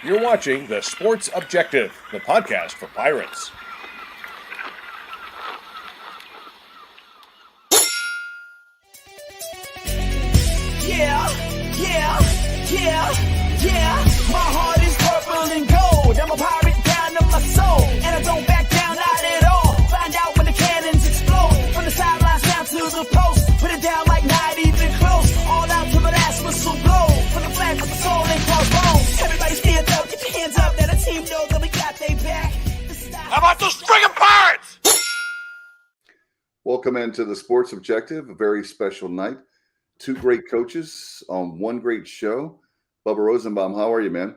You're watching The Sports Objective, the podcast for Pirates. Yeah. My heart is purple and gold. I'm a pirate down to my soul, and I don't back down, not at all. Find out when the cannons explode. From the sidelines down to the post, put it down like not even close. All out to the last whistle blow. From the flag with the soul and crossbones. Everybody stand up, get your hands up. Let the team know that we got their back. How about those friggin' Pirates? Welcome into the Sports Objective, a very special night. Two great coaches on one great show. Bubba Rosenbaum, how are you, man?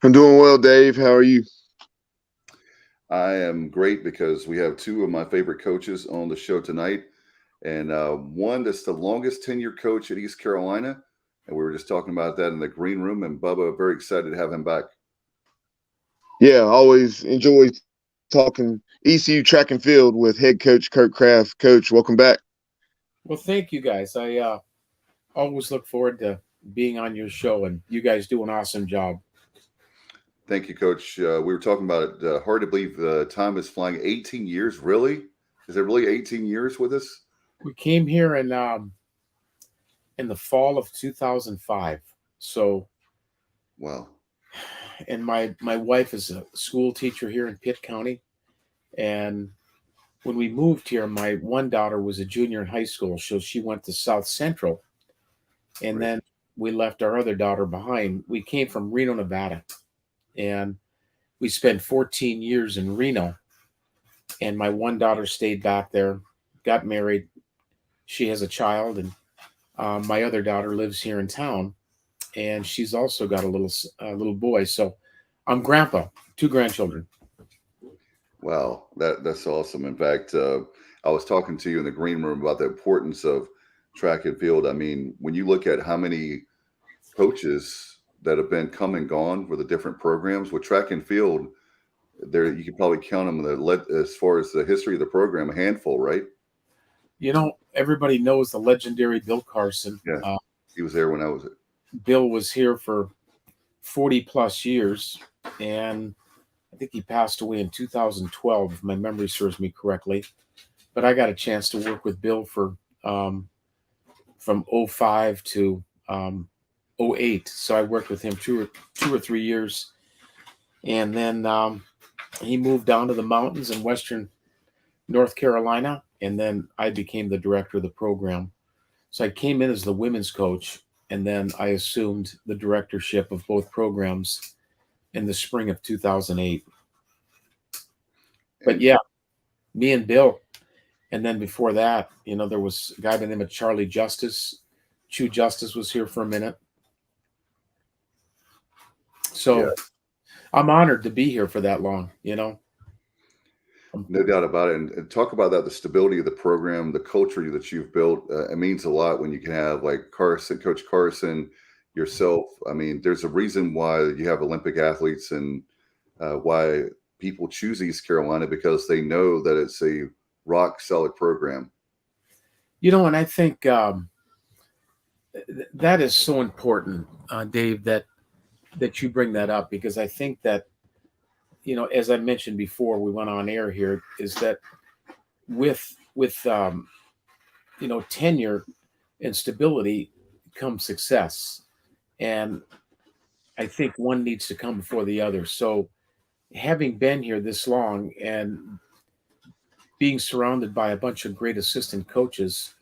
I'm doing well, Dave. How are you? I am great because we have two of my favorite coaches on the show tonight. And one that's the longest tenured coach at East Carolina. And we were just talking about that in the green room. And Bubba, very excited to have him back. Yeah, always enjoy talking ECU track and field with head coach Curt Kraft. Coach, welcome back. Well, thank you guys. I always look forward to being on your show, and you guys do an awesome job. Thank you, Coach. We were talking about it. Hard to believe time is flying. 18 years, really? Is it really 18 years with us? We came here in the fall of 2005. So, wow. And my wife is a school teacher here in Pitt County, and when we moved here, my one daughter was a junior in high school, so she went to South Central, and Right. then we left our other daughter behind. We came from Reno, Nevada, and we spent 14 years in Reno, and my one daughter stayed back there, got married. She has a child, and my other daughter lives here in town, and she's also got a little boy. So I'm grandpa, 2 grandchildren. Wow, that's awesome. In fact, I was talking to you in the green room about the importance of track and field. I mean, when you look at how many coaches that have been come and gone with the different programs with track and field, there you can probably count them as far as the history of the program, a handful, right? You know, everybody knows the legendary Bill Carson. Yeah, he was there when I was it. Bill was here for 40 plus years, and I think he passed away in 2012, if my memory serves me correctly. But I got a chance to work with Bill for from 05 to 08. So I worked with him two or 3 years. And then he moved down to the mountains in western North Carolina. And then I became the director of the program. So I came in as the women's coach, and then I assumed the directorship of both programs in the spring of 2008. But yeah, me and Bill. And then before that, you know, there was a guy by the name of Charlie Justice. Chew Justice was here for a minute. So yeah. I'm honored to be here for that long, you know. No doubt about it. And talk about that, the stability of the program, the culture that you've built. It means a lot when you can have like Carson, Coach Carson, yourself. I mean, there's a reason why you have Olympic athletes and why people choose East Carolina, because they know that it's a rock solid program. You know, and I think that is so important, Dave, that you bring that up, because I think that, you know, as I mentioned before we went on air here, is that with you know, tenure and stability comes success. And I think one needs to come before the other. So having been here this long and being surrounded by a bunch of great assistant coaches,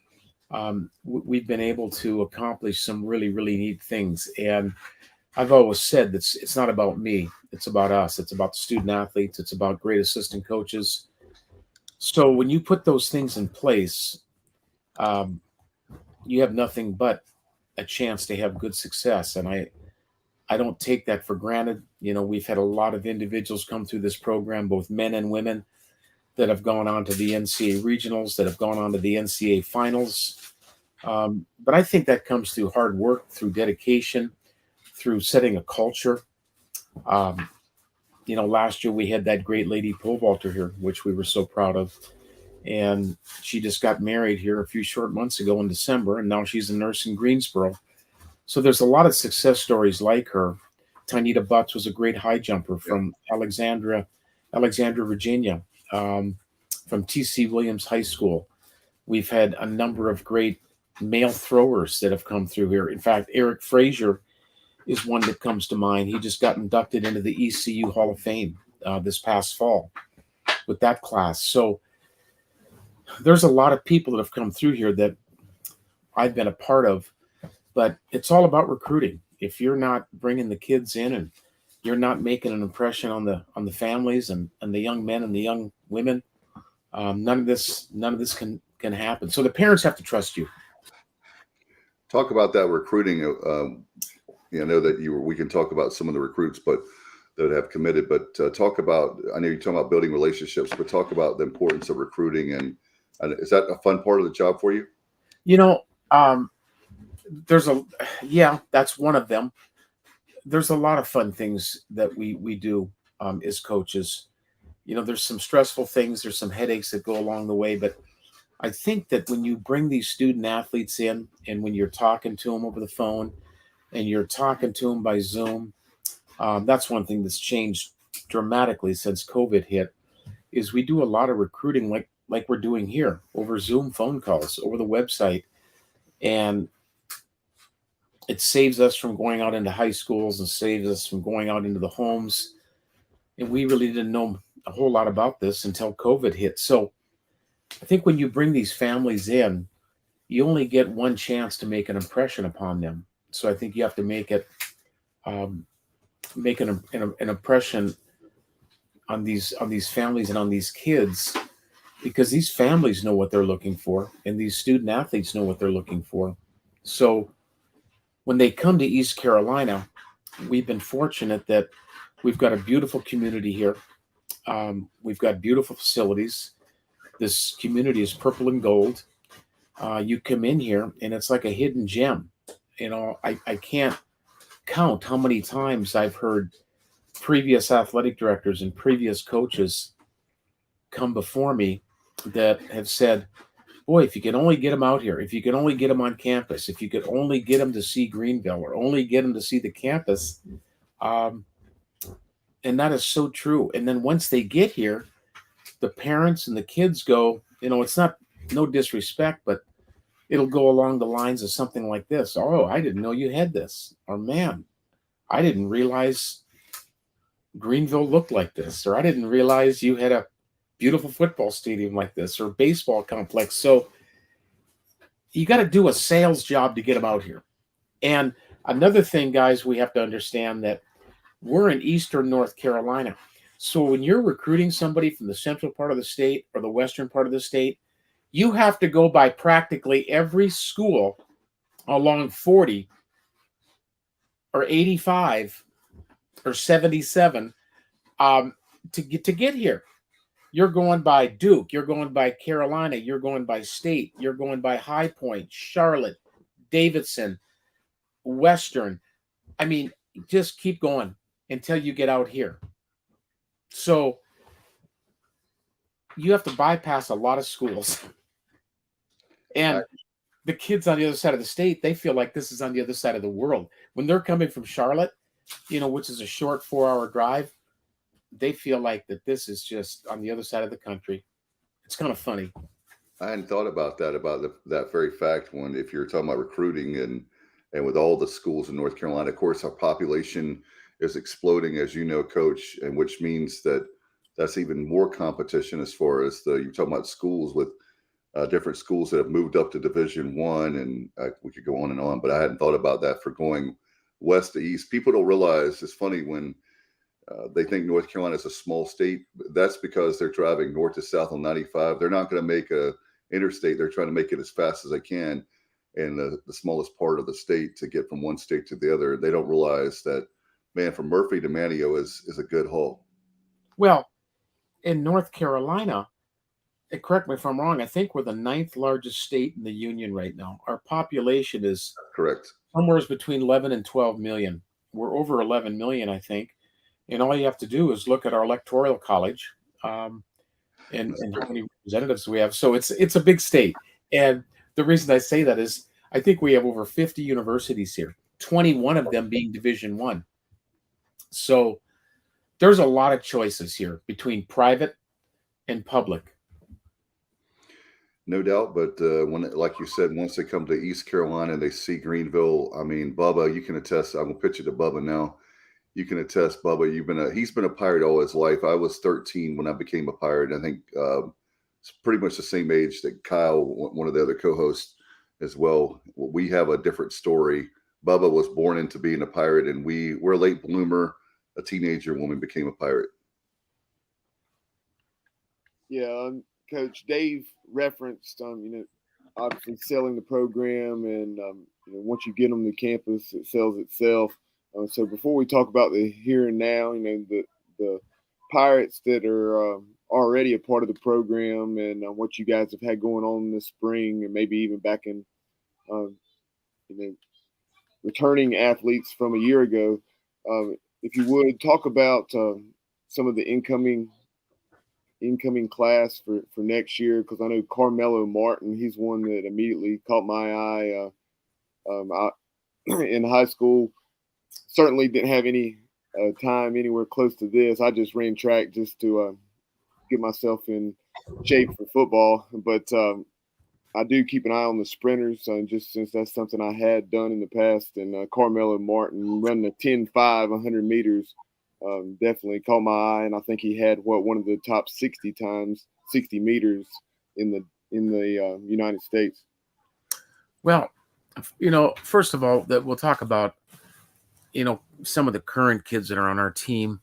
we've been able to accomplish some really, really neat things. And I've always said that it's not about me. It's about us. It's about the student athletes. It's about great assistant coaches. So when you put those things in place, you have nothing but a chance to have good success. And I don't take that for granted. You know, we've had a lot of individuals come through this program, both men and women, that have gone on to the NCAA regionals, that have gone on to the NCAA finals. But I think that comes through hard work, through dedication, through setting a culture. You know, last year we had that great lady pole vaulter here, which we were so proud of. And she just got married here a few short months ago in December, and now she's a nurse in Greensboro. So there's a lot of success stories like her Tanita Butts was a great high jumper from Alexandria, Virginia, from T.C. Williams High School. We've had a number of great male throwers that have come through here. In fact, Eric Frazier is one that comes to mind. He just got inducted into the ECU Hall of Fame this past fall with that class. So there's a lot of people that have come through here that I've been a part of, but it's all about recruiting. If you're not bringing the kids in and you're not making an impression on the families and the young men and the young women, none of this can happen. So the parents have to trust you. Talk about that recruiting. I know that we can talk about some of the recruits, but that have committed. But talk about. I know you're talking about building relationships, but talk about the importance of recruiting. And is that a fun part of the job for you? That's one of them. There's a lot of fun things that we do as coaches. There's some stressful things. There's some headaches that go along the way, but I think that when you bring these student athletes in and when you're talking to them over the phone and you're talking to them by Zoom, that's one thing that's changed dramatically since COVID hit, is we do a lot of recruiting like we're doing here over Zoom phone calls, over the website. And it saves us from going out into high schools and saves us from going out into the homes. And we really didn't know a whole lot about this until COVID hit. So I think when you bring these families in, you only get one chance to make an impression upon them. So I think you have to make an impression on these families and on these kids, because these families know what they're looking for and these student athletes know what they're looking for. So when they come to East Carolina, we've been fortunate that we've got a beautiful community here. We've got beautiful facilities. This community is purple and gold. You come in here and it's like a hidden gem. I can't count how many times I've heard previous athletic directors and previous coaches come before me that have said, boy, if you could only get them out here, if you could only get them on campus, if you could only get them to see Greenville or only get them to see the campus. And that is so true. And then once they get here, the parents and the kids go, it's not, no disrespect, but it'll go along the lines of something like this. Oh, I didn't know you had this. Or, man, I didn't realize Greenville looked like this. Or I didn't realize you had a beautiful football stadium like this or baseball complex. So you got to do a sales job to get them out here. And another thing, guys, we have to understand that we're in Eastern North Carolina. So when you're recruiting somebody from the central part of the state or the western part of the state, you have to go by practically every school along 40 or 85 or 77 to get here. You're going by Duke, you're going by Carolina, you're going by State, you're going by High Point, Charlotte, Davidson, Western. I mean, just keep going until you get out here. So you have to bypass a lot of schools. And the kids on the other side of the state, they feel like this is on the other side of the world. When they're coming from Charlotte, which is a short 4-hour drive, they feel like that this is just on the other side of the country. It's kind of funny. I hadn't thought about that, that very fact. When if you're talking about recruiting and with all the schools in North Carolina, of course, our population is exploding, as you know, Coach, and which means that's even more competition as far as you're talking about schools with different schools that have moved up to Division I, and we could go on and on. But I hadn't thought about that for going west to east. People don't realize it's funny when they think North Carolina is a small state. That's because they're driving north to south on 95. They're not going to make a interstate. They're trying to make it as fast as they can in the smallest part of the state to get from one state to the other. They don't realize that, man, from Murphy to Manteo is a good haul. Well, in North Carolina, correct me if I'm wrong, I think we're the 9th largest state in the union right now. Our population is correct, somewhere between 11 and 12 million. We're over 11 million, I think. And all you have to do is look at our electoral college and how many representatives we have. So it's a big state. And the reason I say that is I think we have over 50 universities here, 21 of them being Division I. So there's a lot of choices here between private and public. No doubt, but when, like you said, once they come to East Carolina and they see Greenville, I mean, Bubba, you can attest. I'm gonna pitch it to Bubba now. You can attest, Bubba. He's been a Pirate all his life. I was 13 when I became a Pirate. I think it's pretty much the same age that Kyle, one of the other co-hosts, as well. We have a different story. Bubba was born into being a Pirate, and we're a late bloomer, a teenager when we became a Pirate. Yeah, Coach Dave referenced, obviously selling the program, and once you get them to campus, it sells itself. So before we talk about the here and now, the Pirates that are already a part of the program, and what you guys have had going on this spring, and maybe even back in, returning athletes from a year ago. If you would talk about some of the incoming class for next year, because I know Carmelo Martin, he's one that immediately caught my eye in high school. Certainly didn't have any time anywhere close to this. I just ran track just to get myself in shape for football, but I do keep an eye on the sprinters, just since that's something I had done in the past. And Carmelo Martin running a 10.5, 100 meters, definitely caught my eye. And I think he had one of the top 60 meters in the United States. Well, first of all, that we'll talk about, some of the current kids that are on our team.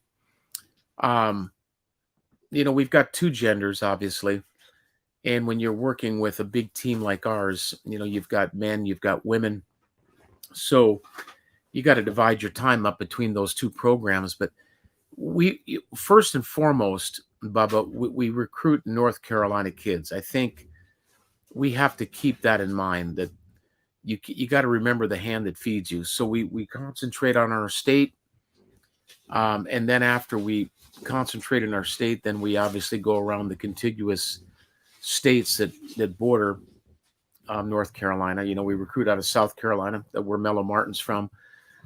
We've got two genders, obviously. And when you're working with a big team like ours, you've got men, you've got women. So you got to divide your time up between those two programs. But we, first and foremost, Bubba, we recruit North Carolina kids. I think we have to keep that in mind, that you got to remember the hand that feeds you. So we concentrate on our state. And then after we concentrate in our state, then we obviously go around the contiguous states that border North Carolina. We recruit out of South Carolina, where Mello Martin's from.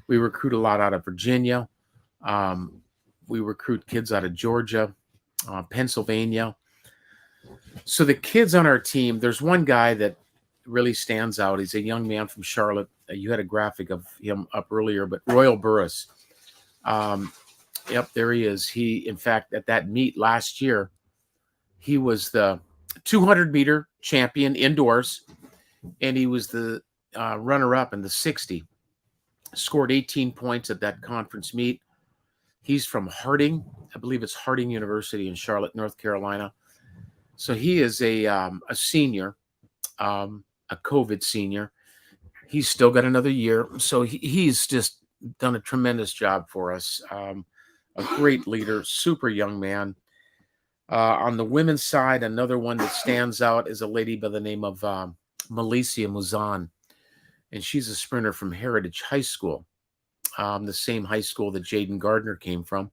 We recruit a lot out of Virginia. We recruit kids out of Georgia, Pennsylvania. So the kids on our team, there's one guy that really stands out. He's a young man from Charlotte. You had a graphic of him up earlier, but Royal Burris. Yep, there he is. He, in fact, at that meet last year, he was the 200-meter champion indoors, and he was the runner-up in the 60. Scored 18 points at that conference meet. He's from Harding. I believe it's Harding University in Charlotte, North Carolina. So he is a senior, a COVID senior. He's still got another year. So he's just done a tremendous job for us. A great leader, super young man. On the women's side, another one that stands out is a lady by the name of Melissa Muzan. And she's a sprinter from Heritage High School, the same high school that Jaden Gardner came from.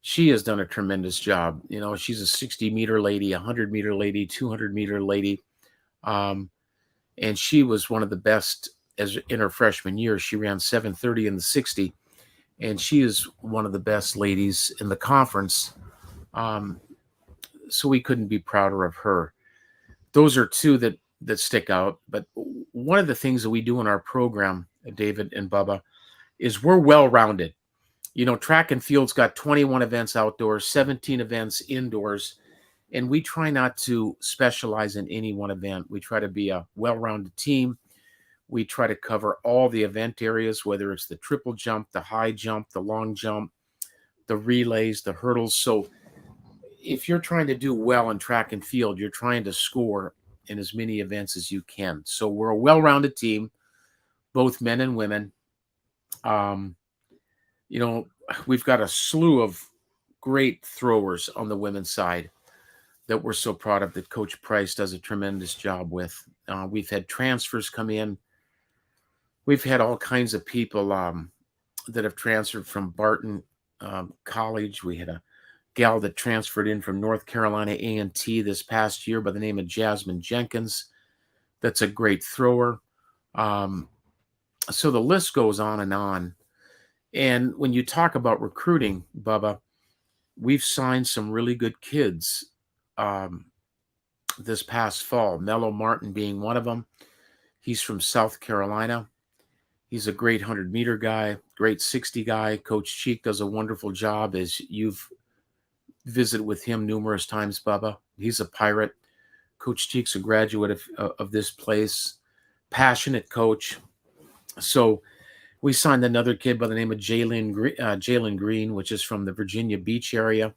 She has done a tremendous job. She's a 60-meter lady, 100-meter lady, 200-meter lady. And she was one of the best in her freshman year. She ran 7:30 in the 60. And she is one of the best ladies in the conference. So we couldn't be prouder of her. Those are two that stick out. But one of the things that we do in our program, David and Bubba, is we're well-rounded. Track and field's got 21 events outdoors, 17 events indoors, and we try not to specialize in any one event. We try to be a well-rounded team. We try to cover all the event areas, whether it's the triple jump, the high jump, the long jump, the relays, the hurdles. So if you're trying to do well in track and field, you're trying to score in as many events as you can. So we're a well-rounded team, both men and women. We've got a slew of great throwers on the women's side that we're so proud of, that Coach Price does a tremendous job with. We've had transfers come in. We've had all kinds of people that have transferred from Barton College. We had a gal that transferred in from North Carolina A&T this past year by the name of Jasmine Jenkins. That's a great thrower. So the list goes on and on. And when you talk about recruiting, Bubba, we've signed some really good kids this past fall. Mello Martin being one of them. He's from South Carolina. He's a great 100-meter guy, great 60 guy. Coach Cheek does a wonderful job, as you've visited with him numerous times, Bubba. He's a Pirate. Coach Cheek's a graduate of this place, passionate coach. So we signed another kid by the name of Jalen Green, which is from the Virginia Beach area.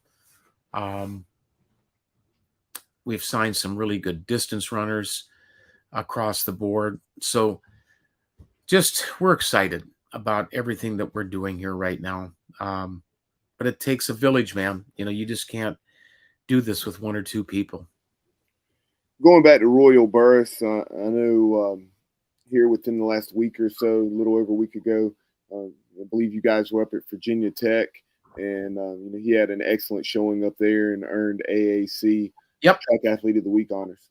We've signed some really good distance runners across the board. So we're excited about everything that we're doing here right now. But it takes a village, man. You just can't do this with one or two people. Going back to Royal Burris, I know here within the last week or so, a little over a week ago, I believe you guys were up at Virginia Tech, and he had an excellent showing up there and earned AAC Track Athlete of the Week honors.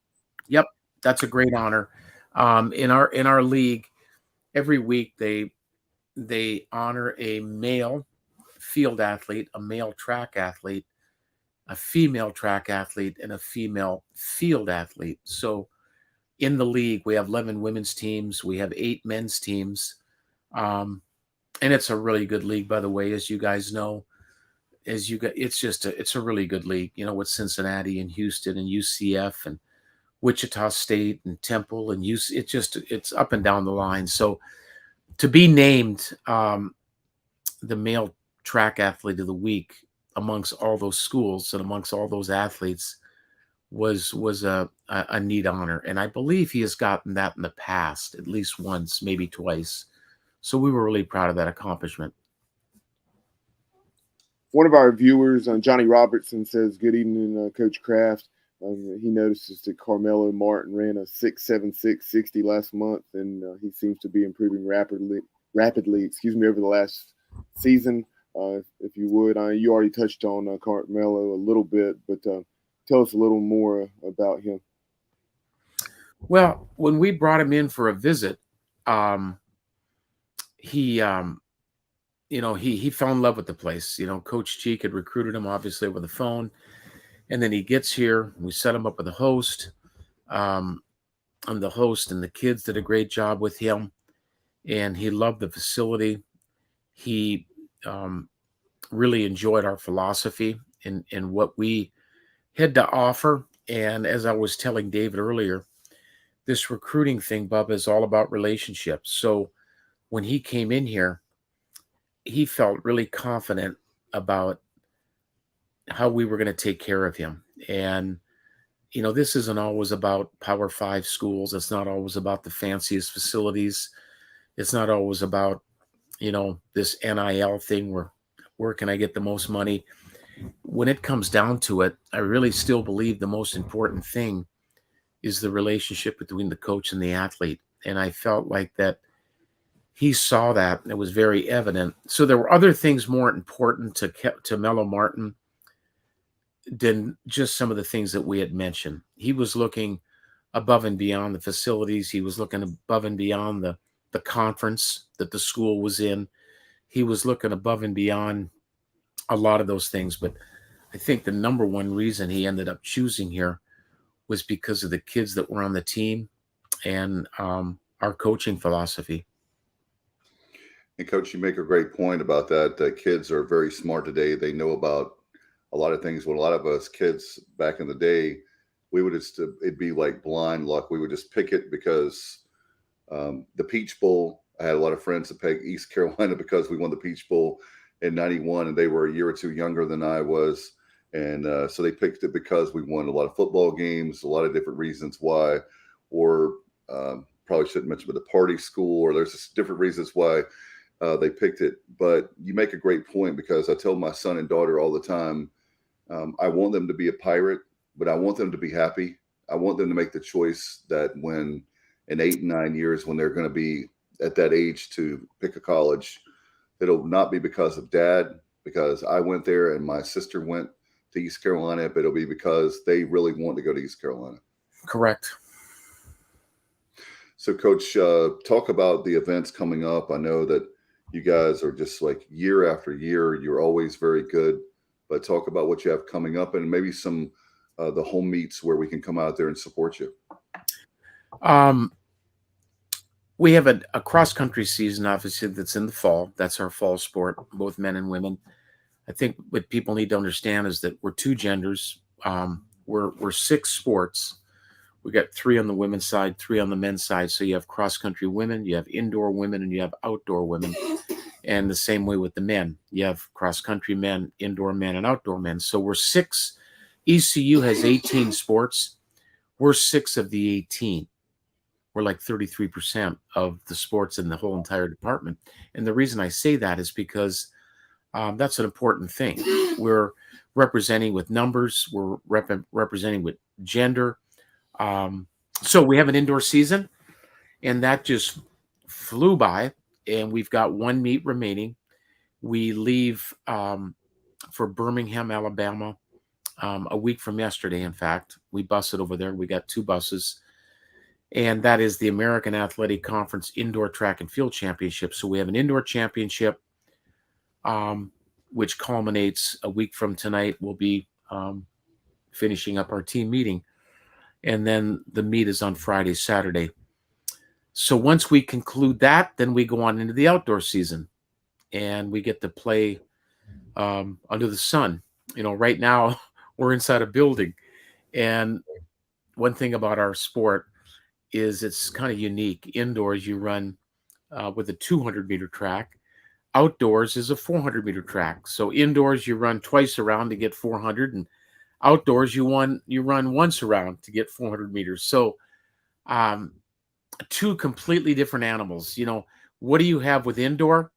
Yep, that's a great honor. In our league, every week they honor a male field athlete, a male track athlete, a female track athlete, and a female field athlete. So in the league, we have 11 women's teams. We have 8 men's teams. And it's a really good league, by the way, as you guys know. It's a really good league, with Cincinnati and Houston and UCF and Wichita State and Temple and it's up and down the line. So to be named the male track athlete of the week amongst all those schools and amongst all those athletes was a neat honor. And I believe he has gotten that in the past, at least once, maybe twice. So we were really proud of that accomplishment. One of our viewers, Johnny Robertson, says, "Good evening, Coach Kraft." He notices that Carmelo Martin ran a 6.7660 last month, and he seems to be improving rapidly, over the last season. If you would, you already touched on Carmelo a little bit, but tell us a little more about him. Well, when we brought him in for a visit, he fell in love with the place. Coach Cheek had recruited him, obviously, over the phone. And then he gets here. We set him up with a host. And the host and the kids did a great job with him. And he loved the facility. He really enjoyed our philosophy and what we had to offer. And as I was telling David earlier, this recruiting thing, Bubba, is all about relationships. So when he came in here, he felt really confident about how we were going to take care of him. And, this isn't always about Power 5 schools. It's not always about the fanciest facilities. It's not always about, this NIL thing where can I get the most money? When it comes down to it, I really still believe the most important thing is the relationship between the coach and the athlete. And I felt like that he saw that, and it was very evident. So there were other things more important to Mello Martin than just some of the things that we had mentioned. He was looking above and beyond the facilities. He was looking above and beyond the conference that the school was in. He was looking above and beyond a lot of those things. But I think the number one reason he ended up choosing here was because of the kids that were on the team and our coaching philosophy. And Coach, you make a great point about that. Kids are very smart today. They know about a lot of things. When a lot of us kids back in the day, it'd be like blind luck. We would just pick it because the Peach Bowl, I had a lot of friends that picked East Carolina because we won the Peach Bowl in 91, and they were a year or two younger than I was. And so they picked it because we won a lot of football games, a lot of different reasons why, or probably shouldn't mention, but the party school, or there's just different reasons why they picked it. But you make a great point, because I tell my son and daughter all the time, I want them to be a Pirate, but I want them to be happy. I want them to make the choice that when in 8 and 9 years, when they're going to be at that age to pick a college, it'll not be because of dad, because I went there and my sister went to East Carolina, but it'll be because they really want to go to East Carolina. Correct. So, Coach, talk about the events coming up. I know that You guys are just like year after year, you're always very good. But talk about what you have coming up and maybe some the home meets where we can come out there and support you. We have a cross country season, obviously, that's in the fall. That's our fall sport, both men and women. I think what people need to understand is that we're two genders. We're 6 sports. We got 3 on the women's side, 3 on the men's side. So you have cross country women, you have indoor women, and you have outdoor women. And the same way with the men. You have cross country men, indoor men, and outdoor men. So we're 6. ECU has 18 sports. We're 6 of the 18. We're like 33% of the sports in the whole entire department. And the reason I say that is because that's an important thing. We're representing with numbers. We're representing with gender. So we have an indoor season, and that just flew by, and we've got 1 meet remaining. We leave for Birmingham, Alabama, a week from yesterday. In fact, we bused over there. We got 2 buses, and that is the American Athletic Conference Indoor Track and Field Championship. So we have an indoor championship, which culminates a week from tonight. We'll be finishing up our team meeting. And then the meet is on Friday, Saturday. So once we conclude that, then we go on into the outdoor season. And we get to play under the sun. Right now we're inside a building. And one thing about our sport is it's kind of unique. Indoors, you run with a 200-meter track. Outdoors is a 400-meter track. So indoors, you run twice around to get 400, and outdoors, you run once around to get 400 meters. So 2 completely different animals. What do you have with indoor?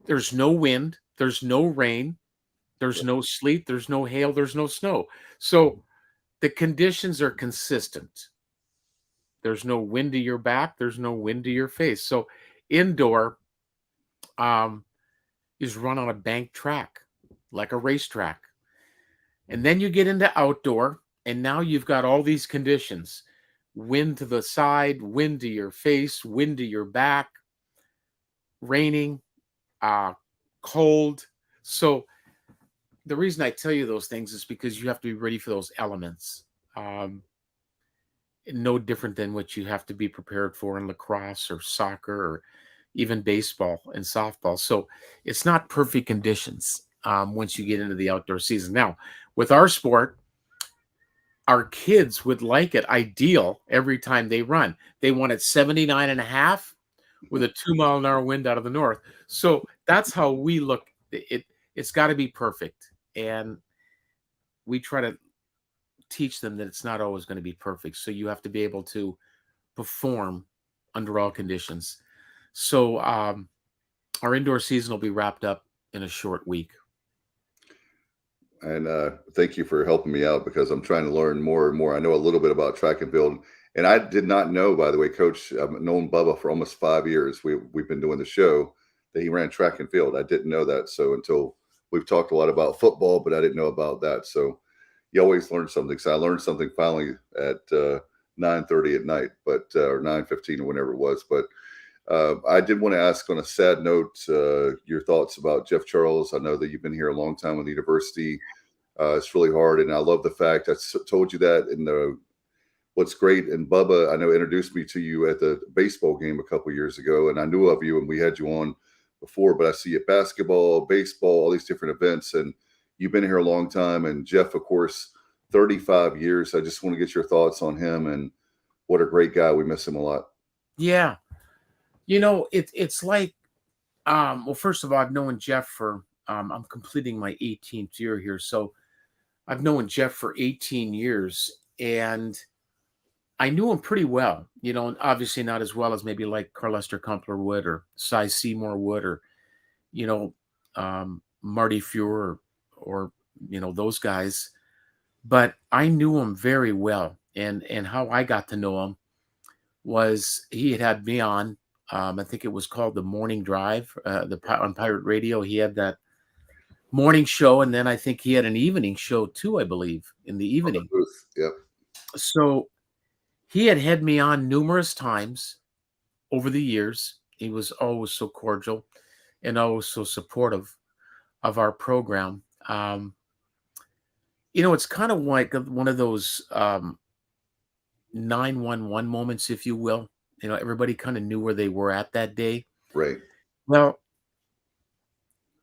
There's no wind. There's no rain. There's no sleet. There's no hail. There's no snow. So the conditions are consistent. There's no wind to your back. There's no wind to your face. So indoor is run on a banked track, like a racetrack. And then you get into outdoor, and now you've got all these conditions: wind to the side, wind to your face, wind to your back, raining, cold. So the reason I tell you those things is because you have to be ready for those elements. No different than what you have to be prepared for in lacrosse or soccer or even baseball and softball. So it's not perfect conditions once you get into the outdoor season. Now, with our sport, our kids would like it ideal every time they run. They want it 79.5 with a 2-mile-an-hour wind out of the north. So that's how we look. It's got to be perfect. And we try to teach them that it's not always going to be perfect. So you have to be able to perform under all conditions. So our indoor season will be wrapped up in a short week. And thank you for helping me out, because I'm trying to learn more and more. I know a little bit about track and field. And I did not know, by the way, Coach, I've known Bubba for almost 5 years. We've been doing the show, that he ran track and field. I didn't know that. So until we've talked a lot about football, but I didn't know about that. So you always learn something. So I learned something finally at 9:30 at night, but or 9:15 or whenever it was. But I did want to ask, on a sad note, your thoughts about Jeff Charles. I know that you've been here a long time with the university. It's really hard, and I love the fact I told you that in the what's great. And Bubba, I know, introduced me to you at the baseball game a couple of years ago, and I knew of you, and we had you on before. But I see you at basketball, baseball, all these different events, and you've been here a long time. And Jeff, of course, 35 years. I just want to get your thoughts on him, and what a great guy. We miss him a lot. Yeah. It's like, well, first of all, I've known Jeff for, I'm completing my 18th year here. So I've known Jeff for 18 years, and I knew him pretty well, and obviously not as well as maybe like Carlester Kumpler would, or Cy Seymour would, or, Marty Fuhr, or those guys. But I knew him very well. And how I got to know him was he had me on, I think it was called The Morning Drive, on Pirate Radio. He had that morning show, and then I think he had an evening show too, I believe, in the evening. Yep. So he had me on numerous times over the years. He was always so cordial. and always so supportive of our program. It's kind of like one of those 911 moments, if you will. Everybody kind of knew where they were at that day. Right. Well,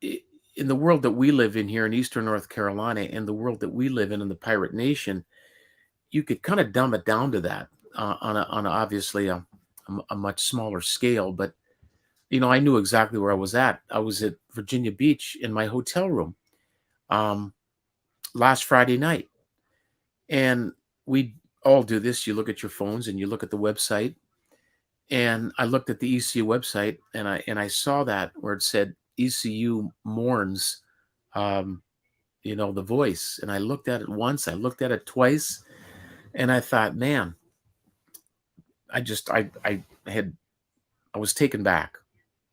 in the world that we live in here in Eastern North Carolina, and the world that we live in the Pirate Nation, you could kind of dumb it down to that on obviously a much smaller scale. But I knew exactly where I was at. I was at Virginia Beach in my hotel room last Friday night, and we all do this. You look at your phones and you look at the website, and I looked at the ECU website, and I saw that where it said ECU mourns, the voice. And I looked at it once, I looked at it twice, and I thought, man, I was taken back,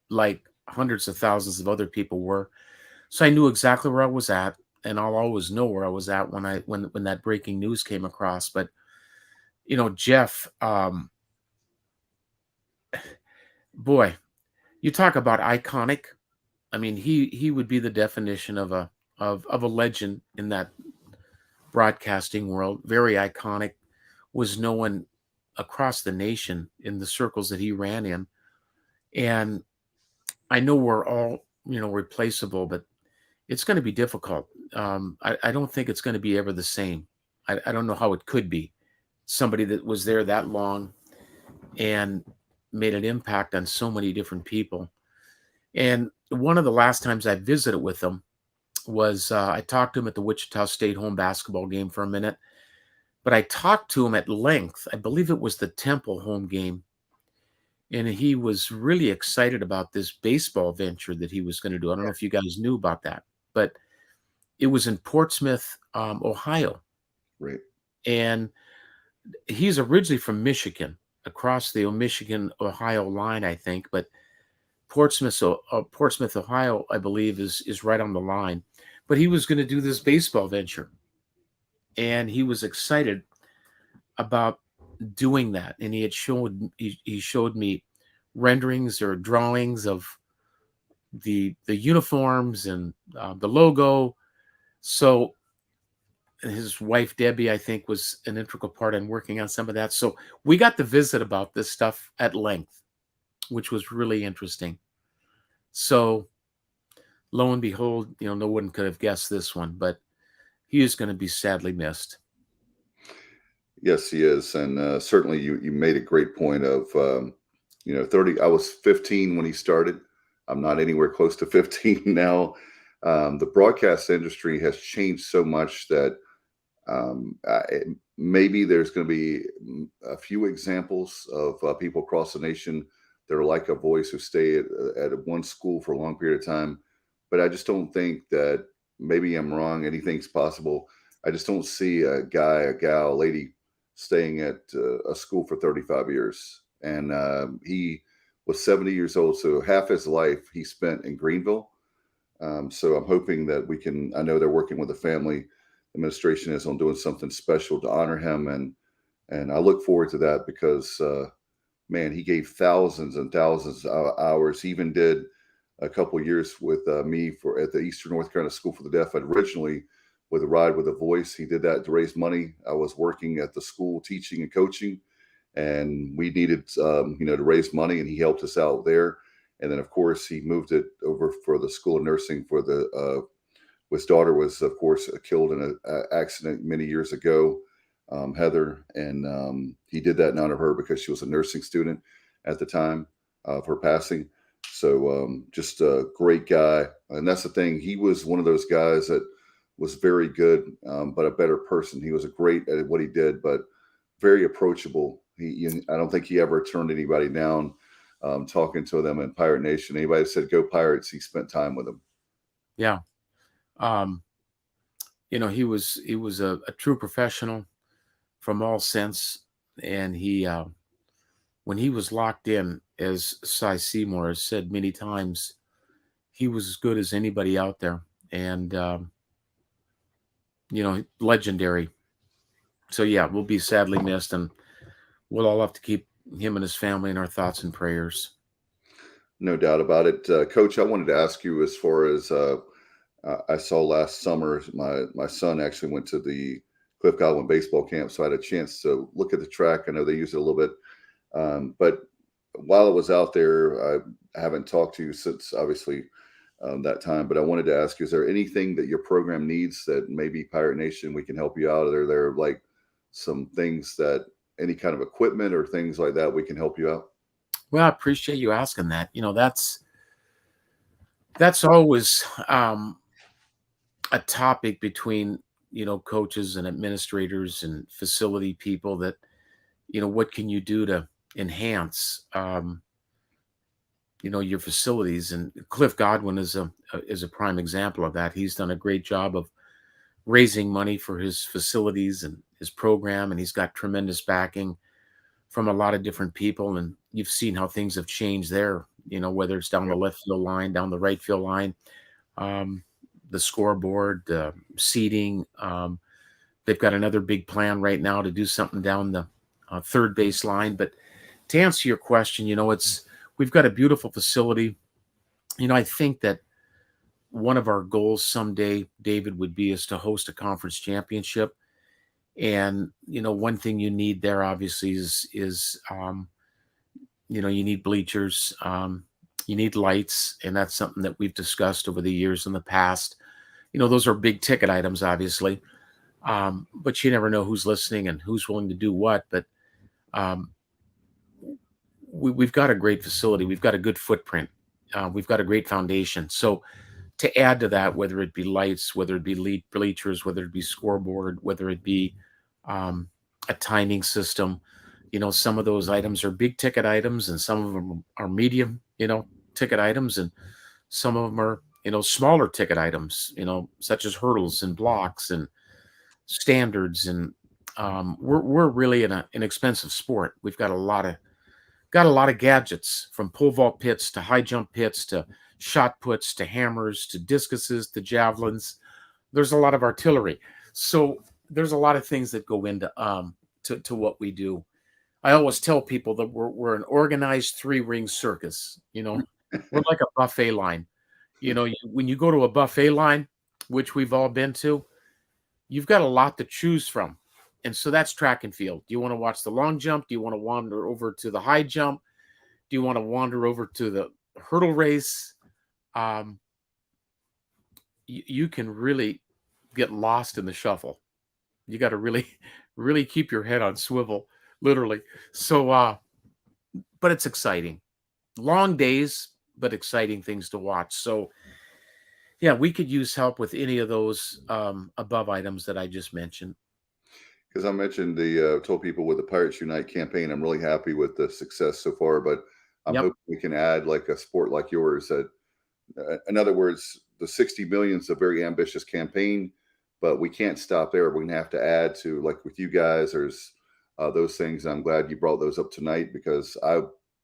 like hundreds of thousands of other people were. So I knew exactly where I was at, and I'll always know where I was at when that breaking news came across. But Jeff, boy, you talk about iconic. I mean, he would be the definition of a legend in that broadcasting world. Very iconic, was known across the nation in the circles that he ran in. And I know we're all, replaceable, but it's going to be difficult. I don't think it's going to be ever the same. I don't know how it could be. Somebody that was there that long and made an impact on so many different people. And one of the last times I visited with him was I talked to him at the Wichita State home basketball game for a minute, but I talked to him at length. I believe it was the Temple home game. And he was really excited about this baseball venture that he was going to do. I don't know if you guys knew about that, but it was in Portsmouth, Ohio. Right. And he's originally from Michigan, across the Michigan-Ohio line, I think. But Portsmouth, Ohio, I believe, is right on the line. But he was going to do this baseball venture. And he was excited about doing that. And he showed me renderings or drawings of the uniforms and the logo. So his wife, Debbie, I think, was an integral part in working on some of that. So we got to visit about this stuff at length, which was really interesting. So lo and behold, no one could have guessed this one, but he is going to be sadly missed. Yes, he is. And certainly you made a great point of, 30, I was 15 when he started. I'm not anywhere close to 15 now. The broadcast industry has changed so much that maybe there's going to be a few examples of people across the nation that are like a voice who stay at one school for a long period of time. But I just don't think that, maybe I'm wrong, anything's possible. I just don't see a guy, a gal, a lady staying at a school for 35 years. And he was 70 years old. So half his life he spent in Greenville. So I'm hoping that I know they're working with the family administration is on doing something special to honor him. And I look forward to that because, man, he gave thousands and thousands of hours. He even did a couple of years with me at the Eastern North Carolina School for the Deaf. Originally with a Ride with a Voice. He did that to raise money. I was working at the school teaching and coaching, and we needed, to raise money, and he helped us out there. And then, of course, he moved it over for the School of Nursing for his daughter was, of course, killed in an accident many years ago, Heather. And he did that in honor of her because she was a nursing student at the time of her passing. So just a great guy. And that's the thing. He was one of those guys that was very good, but a better person. He was great at what he did, but very approachable. I don't think he ever turned anybody down. Talking to them in Pirate Nation, anybody that said go Pirates, he spent time with them. Yeah. He was a true professional from all sense. And he, when he was locked in, as Cy Seymour has said many times, he was as good as anybody out there. And, legendary. So yeah, we'll be sadly missed, and we'll all have to keep him and his family in our thoughts and prayers. No doubt about it. Coach, I wanted to ask you as far as I saw last summer, my son actually went to the Cliff Godwin baseball camp, so I had a chance to look at the track. I know they use it a little bit, but while I was out there, I haven't talked to you since obviously that time. But I wanted to ask you: is there anything that your program needs that maybe Pirate Nation we can help you out? Are there like some things that any kind of equipment or things like that we can help you out? Well, I appreciate you asking that. That's always a topic between coaches and administrators and facility people that what can you do to enhance your facilities. And Cliff Godwin is a prime example of that. He's done a great job of raising money for his facilities and his program, and he's got tremendous backing from a lot of different people. And you've seen how things have changed there, whether it's down the left field line, down the right field line, the scoreboard, seating. They've got another big plan right now to do something down the third base line. But to answer your question, we've got a beautiful facility. I think that one of our goals someday, David, would be is to host a conference championship. And one thing you need there obviously is you need bleachers, you need lights, and that's something that we've discussed over the years in the past. Those are big ticket items, obviously, but you never know who's listening and who's willing to do what. But we've got a great facility, we've got a good footprint, we've got a great foundation. So to add to that, whether it be lights, whether it be bleachers, whether it be scoreboard, whether it be a timing system, some of those items are big ticket items, and some of them are medium, ticket items, and some of them are, smaller ticket items, such as hurdles and blocks and standards. And we're really in an expensive sport. We've got a lot of gadgets, from pole vault pits to high jump pits to shot puts to hammers to discuses to javelins. There's a lot of artillery. So there's a lot of things that go into to what we do. I always tell people that we're an organized 3-ring circus. We're like a buffet line. When you go to a buffet line, which we've all been to, you've got a lot to choose from. And so that's track and field. Do you want to watch the long jump? Do you want to wander over to the high jump? Do you want to wander over to the hurdle race? You can really get lost in the shuffle. You got to really, really keep your head on swivel, literally. So, but it's exciting. Long days, but exciting things to watch. So, yeah, we could use help with any of those above items that I just mentioned. Because I mentioned told people with the Pirates Unite campaign, I'm really happy with the success so far, but I'm Yep. hoping we can add like a sport like yours that, in other words, the 60 million is a very ambitious campaign, but we can't stop there. We're going to have to add to, like with you guys, there's those things. I'm glad you brought those up tonight because I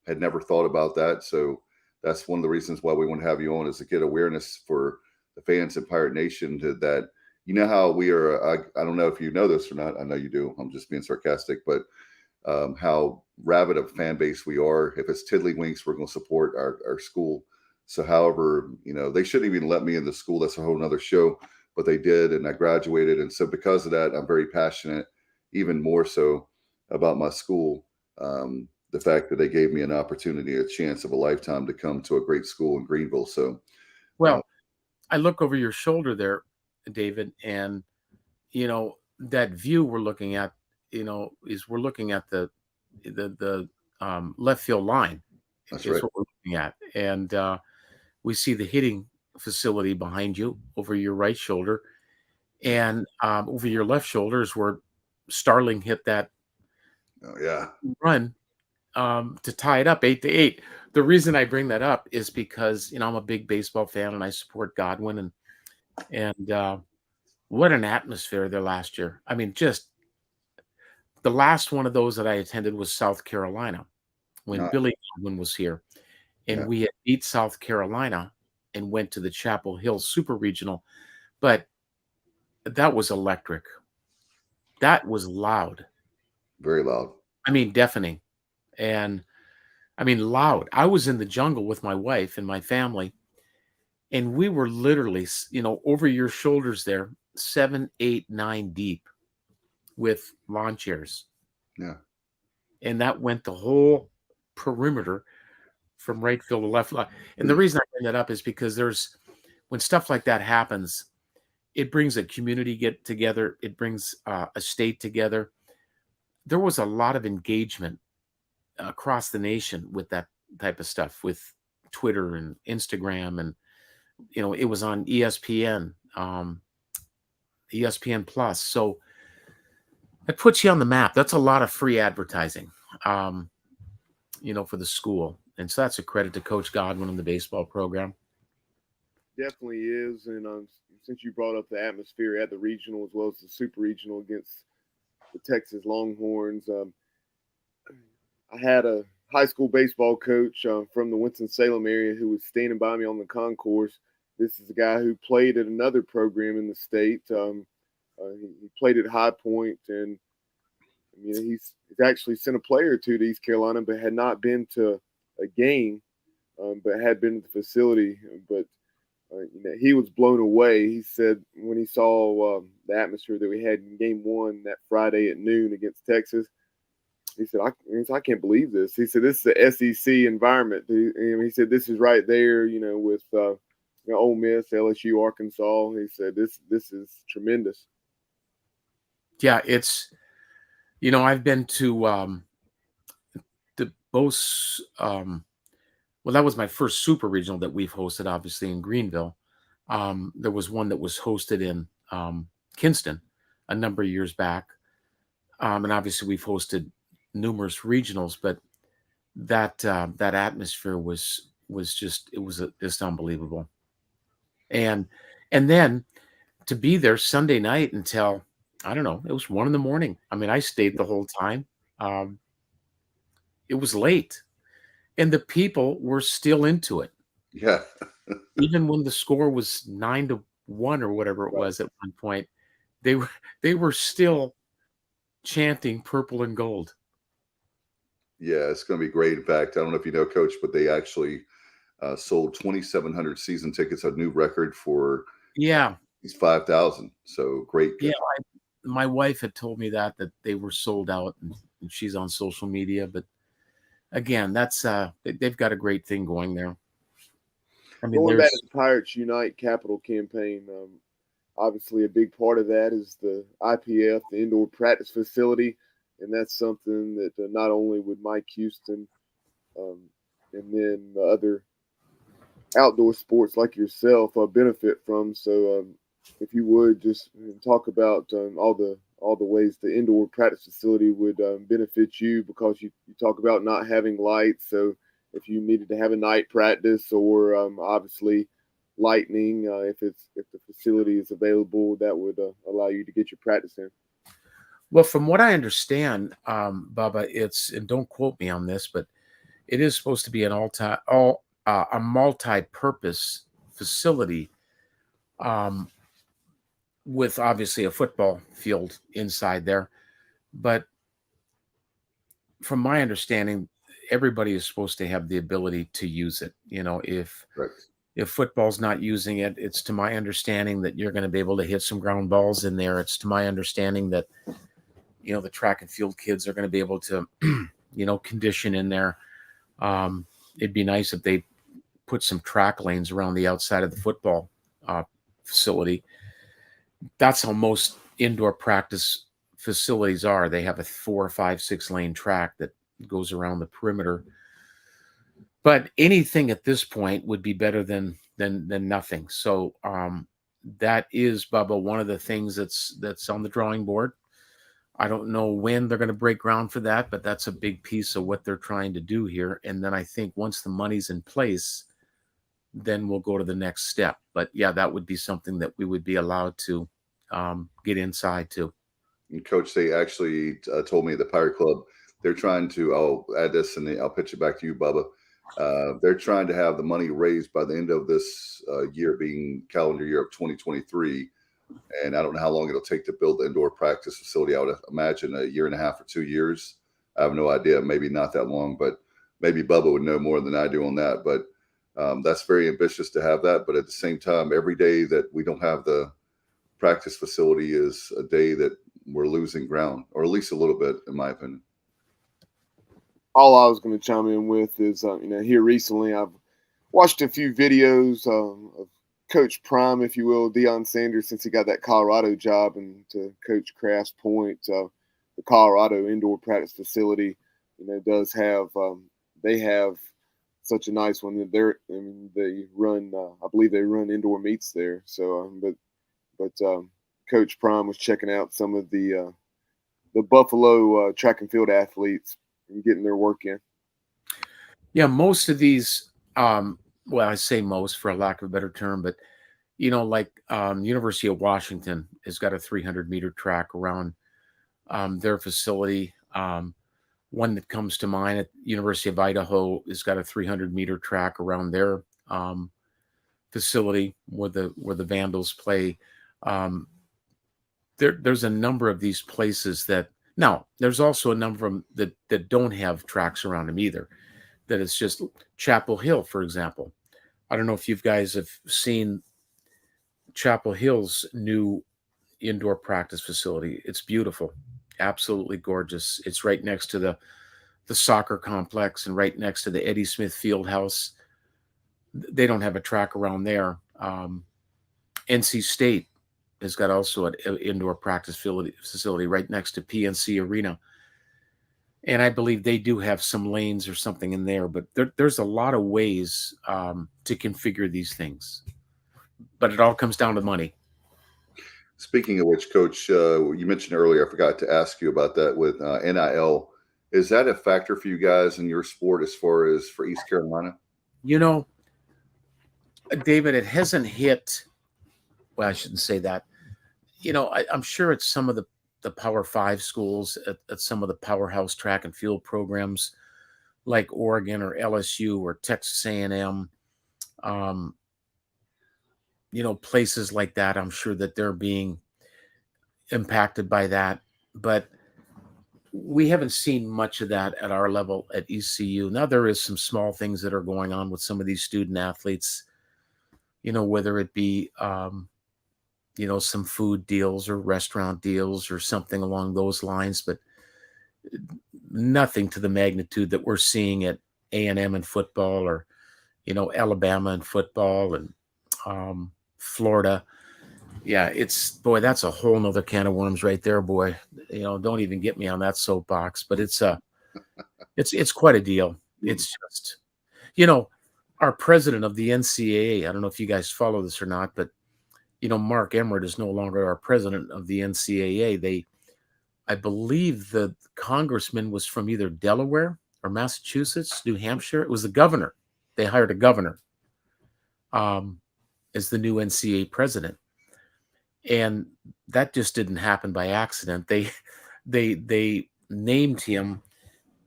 had never thought about that. So that's one of the reasons why we want to have you on, is to get awareness for the fans in Pirate Nation that, how we are, I don't know if you know this or not. I know you do. I'm just being sarcastic, but how rabid a fan base we are. If it's Tiddlywinks, we're going to support our school. So however, they shouldn't even let me in the school. That's a whole nother show, but they did. And I graduated. And so because of that, I'm very passionate, even more so about my school. The fact that they gave me an opportunity, a chance of a lifetime to come to a great school in Greenville. So, Well, I look over your shoulder there, David, and that view we're looking at, is we're looking at the left field line. that's Is right. what we're looking at, and we see the hitting facility behind you over your right shoulder, and over your left shoulder is where Starling hit that Oh, yeah. run to tie it up 8-8. The reason I bring that up is because I'm a big baseball fan and I support Godwin, and what an atmosphere there last year. I mean, just the last one of those that I attended was South Carolina when Uh, Billy Godwin was here, and yeah. we had beat South Carolina and went to the Chapel Hill Super Regional, but that was electric. That was loud. Very loud. I mean, deafening. And I mean, loud. I was in the jungle with my wife and my family, and we were literally, over your shoulders there, 7, 8, 9 deep with lawn chairs. Yeah. And that went the whole perimeter from right field to left. And the reason I bring that up is because when stuff like that happens, it brings a community get together. It brings a state together. There was a lot of engagement across the nation with that type of stuff, with Twitter and Instagram, and it was on ESPN, ESPN Plus. So it puts you on the map. That's a lot of free advertising, for the school. And so that's a credit to Coach Godwin and the baseball program. Definitely is. And since you brought up the atmosphere at the regional as well as the super regional against the Texas Longhorns, I had a high school baseball coach from the Winston-Salem area who was standing by me on the concourse. This is a guy who played at another program in the state. He played at High Point, and he's actually sent a player to East Carolina, but had not been to a game, but had been to the facility. But he was blown away. He said when he saw the atmosphere that we had in Game 1 that Friday at noon against Texas, he said, I can't believe this. He said, this is the SEC environment. He said, this is right there, with Ole Miss, LSU, Arkansas. He said, this is tremendous. Yeah, it's, I've been to the both, well, that was my first super regional that we've hosted, obviously, in Greenville. There was one that was hosted in Kinston a number of years back. And obviously we've hosted numerous regionals, but that atmosphere was just unbelievable. And then to be there Sunday night until, I don't know, it was 1 a.m. I mean, I stayed the whole time. It was late, and the people were still into it. Yeah. Even when the score was 9-1 or whatever it was at one point, they were still chanting purple and gold. Yeah, it's going to be great. In fact, I don't know if you know, Coach, but they actually sold 2,700 season tickets, a new record for these 5,000. So great. Yeah, my wife had told me that they were sold out, and she's on social media. But again, that's they've got a great thing going there. I mean, going back to the Pirates Unite Capital campaign, obviously a big part of that is the IPF, the indoor practice facility. And that's something that not only would Mike Houston and then other outdoor sports like yourself benefit from. So if you would just talk about all the ways the indoor practice facility would benefit you, because you talk about not having lights. So if you needed to have a night practice, or obviously lightning, if the facility is available, that would allow you to get your practice in. Well, from what I understand, Bubba, and don't quote me on this, but it is supposed to be a multi-purpose facility, with obviously a football field inside there. But from my understanding, everybody is supposed to have the ability to use it. If football's not using it, it's to my understanding that you're going to be able to hit some ground balls in there. It's to my understanding that the track and field kids are going to be able to, condition in there. It'd be nice if they put some track lanes around the outside of the football facility. That's how most indoor practice facilities are. They have a 4, 5, 6 lane track that goes around the perimeter. But anything at this point would be better than nothing. So that is, Bubba, one of the things that's on the drawing board. I don't know when they're going to break ground for that, but that's a big piece of what they're trying to do here. And then I think once the money's in place, then we'll go to the next step. But yeah, that would be something that we would be allowed to get inside to. And Coach, they actually told me at the Pirate Club, they're trying to, I'll add this and I'll pitch it back to you, Bubba. They're trying to have the money raised by the end of this year, being calendar year of 2023. And I don't know how long it'll take to build the indoor practice facility. I would imagine 1.5 or 2 years. I have no idea. Maybe not that long, but maybe Bubba would know more than I do on that, but that's very ambitious to have that. But at the same time, every day that we don't have the practice facility is a day that we're losing ground, or at least a little bit, in my opinion. All I was going to chime in with is, here recently I've watched a few videos of Coach Prime, if you will, Deion Sanders, since he got that Colorado job, and to Coach Kraft's point, the Colorado indoor practice facility, does have they have such a nice one that they run. I believe they run indoor meets there. So, but Coach Prime was checking out some of the Buffalo track and field athletes and getting their work in. Yeah, most of these, well, I say most for a lack of a better term, but like University of Washington has got a 300-meter track around their facility. One that comes to mind at University of Idaho has got a 300-meter track around their facility where the Vandals play. There's a number of these places that now there's also a number of them that don't have tracks around them either. That it's just Chapel Hill, for example. I don't know if you guys have seen Chapel Hill's new indoor practice facility. It's beautiful, absolutely gorgeous. It's right next to the soccer complex and right next to the Eddie Smith Fieldhouse. They don't have a track around there. NC State has got also an indoor practice facility right next to PNC Arena. And I believe they do have some lanes or something in there, but there's a lot of ways to configure these things. But it all comes down to money. Speaking of which, Coach, you mentioned earlier, I forgot to ask you about that with NIL. Is that a factor for you guys in your sport as far as for East Carolina? David, it hasn't hit. Well, I shouldn't say that. I'm sure it's some of the Power 5 schools at some of the powerhouse track and field programs like Oregon or LSU or Texas A&M. Places like that, I'm sure that they're being impacted by that. But we haven't seen much of that at our level at ECU. Now, there is some small things that are going on with some of these student athletes, whether it be, some food deals or restaurant deals or something along those lines, but nothing to the magnitude that we're seeing at A&M in football or, Alabama in football and Florida. Yeah, that's a whole nother can of worms right there, boy. Don't even get me on that soapbox, but it's quite a deal. It's just, our president of the NCAA, I don't know if you guys follow this or not, but Mark Emmert is no longer our president of the NCAA. I believe the congressman was from either Delaware or Massachusetts, New Hampshire. It was the governor. They hired a governor as the new NCAA president. And that just didn't happen by accident. They named him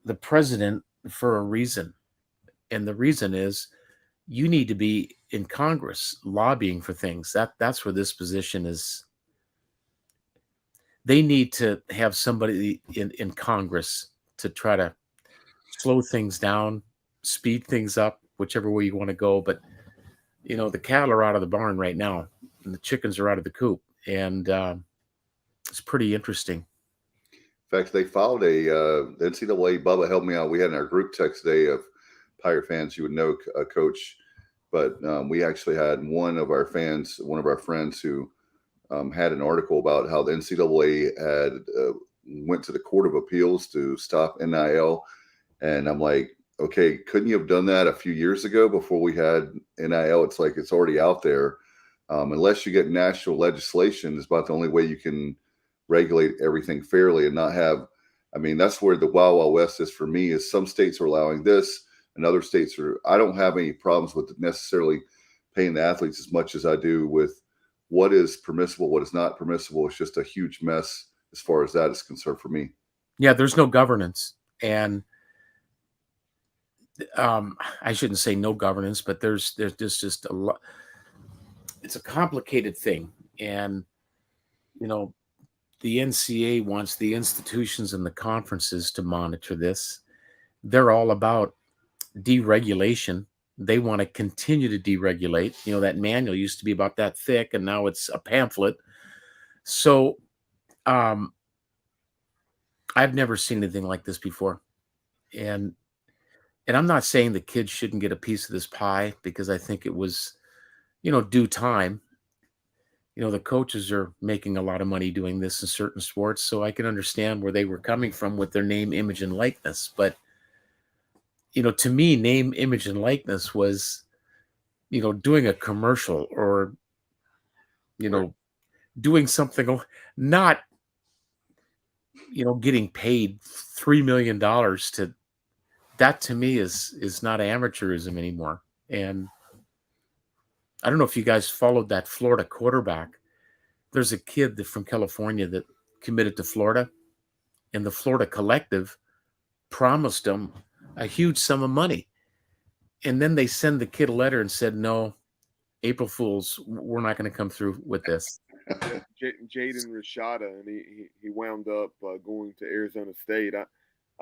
the president for a reason. And the reason is you need to be in Congress lobbying for things. That's where this position is. They need to have somebody in Congress to try to slow things down, speed things up, whichever way you want to go. But, the cattle are out of the barn right now and the chickens are out of the coop. And it's pretty interesting. In fact, they filed the NCAA. Bubba helped me out. We had in our group text today of Pirate fans, you would know, Coach. But we actually had one of our friends who had an article about how the NCAA had went to the Court of Appeals to stop NIL. And I'm like, okay, couldn't you have done that a few years ago before we had NIL? It's like it's already out there. Unless you get national legislation, it's about the only way you can regulate everything fairly and not have. I mean, that's where the Wild Wild West is for me. Is some states are allowing this. And other states are, I don't have any problems with necessarily paying the athletes as much as I do with what is permissible, what is not permissible. It's just a huge mess as far as that is concerned for me. Yeah, there's no governance. And I shouldn't say no governance, but there's just a lot. It's a complicated thing. And, the NCAA wants the institutions and the conferences to monitor this. They're all about deregulation. They want to continue to deregulate. You know, that manual used to be about that thick, and now it's a pamphlet. So I've never seen anything like this before. And I'm not saying the kids shouldn't get a piece of this pie, because I think it was, due time. The coaches are making a lot of money doing this in certain sports, so I can understand where they were coming from with their name, image, and likeness. But, to me, name, image, and likeness was, doing a commercial, or, doing something, not, getting paid $3 million to that. To me is not amateurism anymore. And I don't know if you guys followed that Florida quarterback. There's a kid from California that committed to Florida, and the Florida Collective promised him a huge sum of money. And then they send the kid a letter and said, no, April Fools, we're not going to come through with this. Jaden Rashada, and he wound up going to Arizona State. I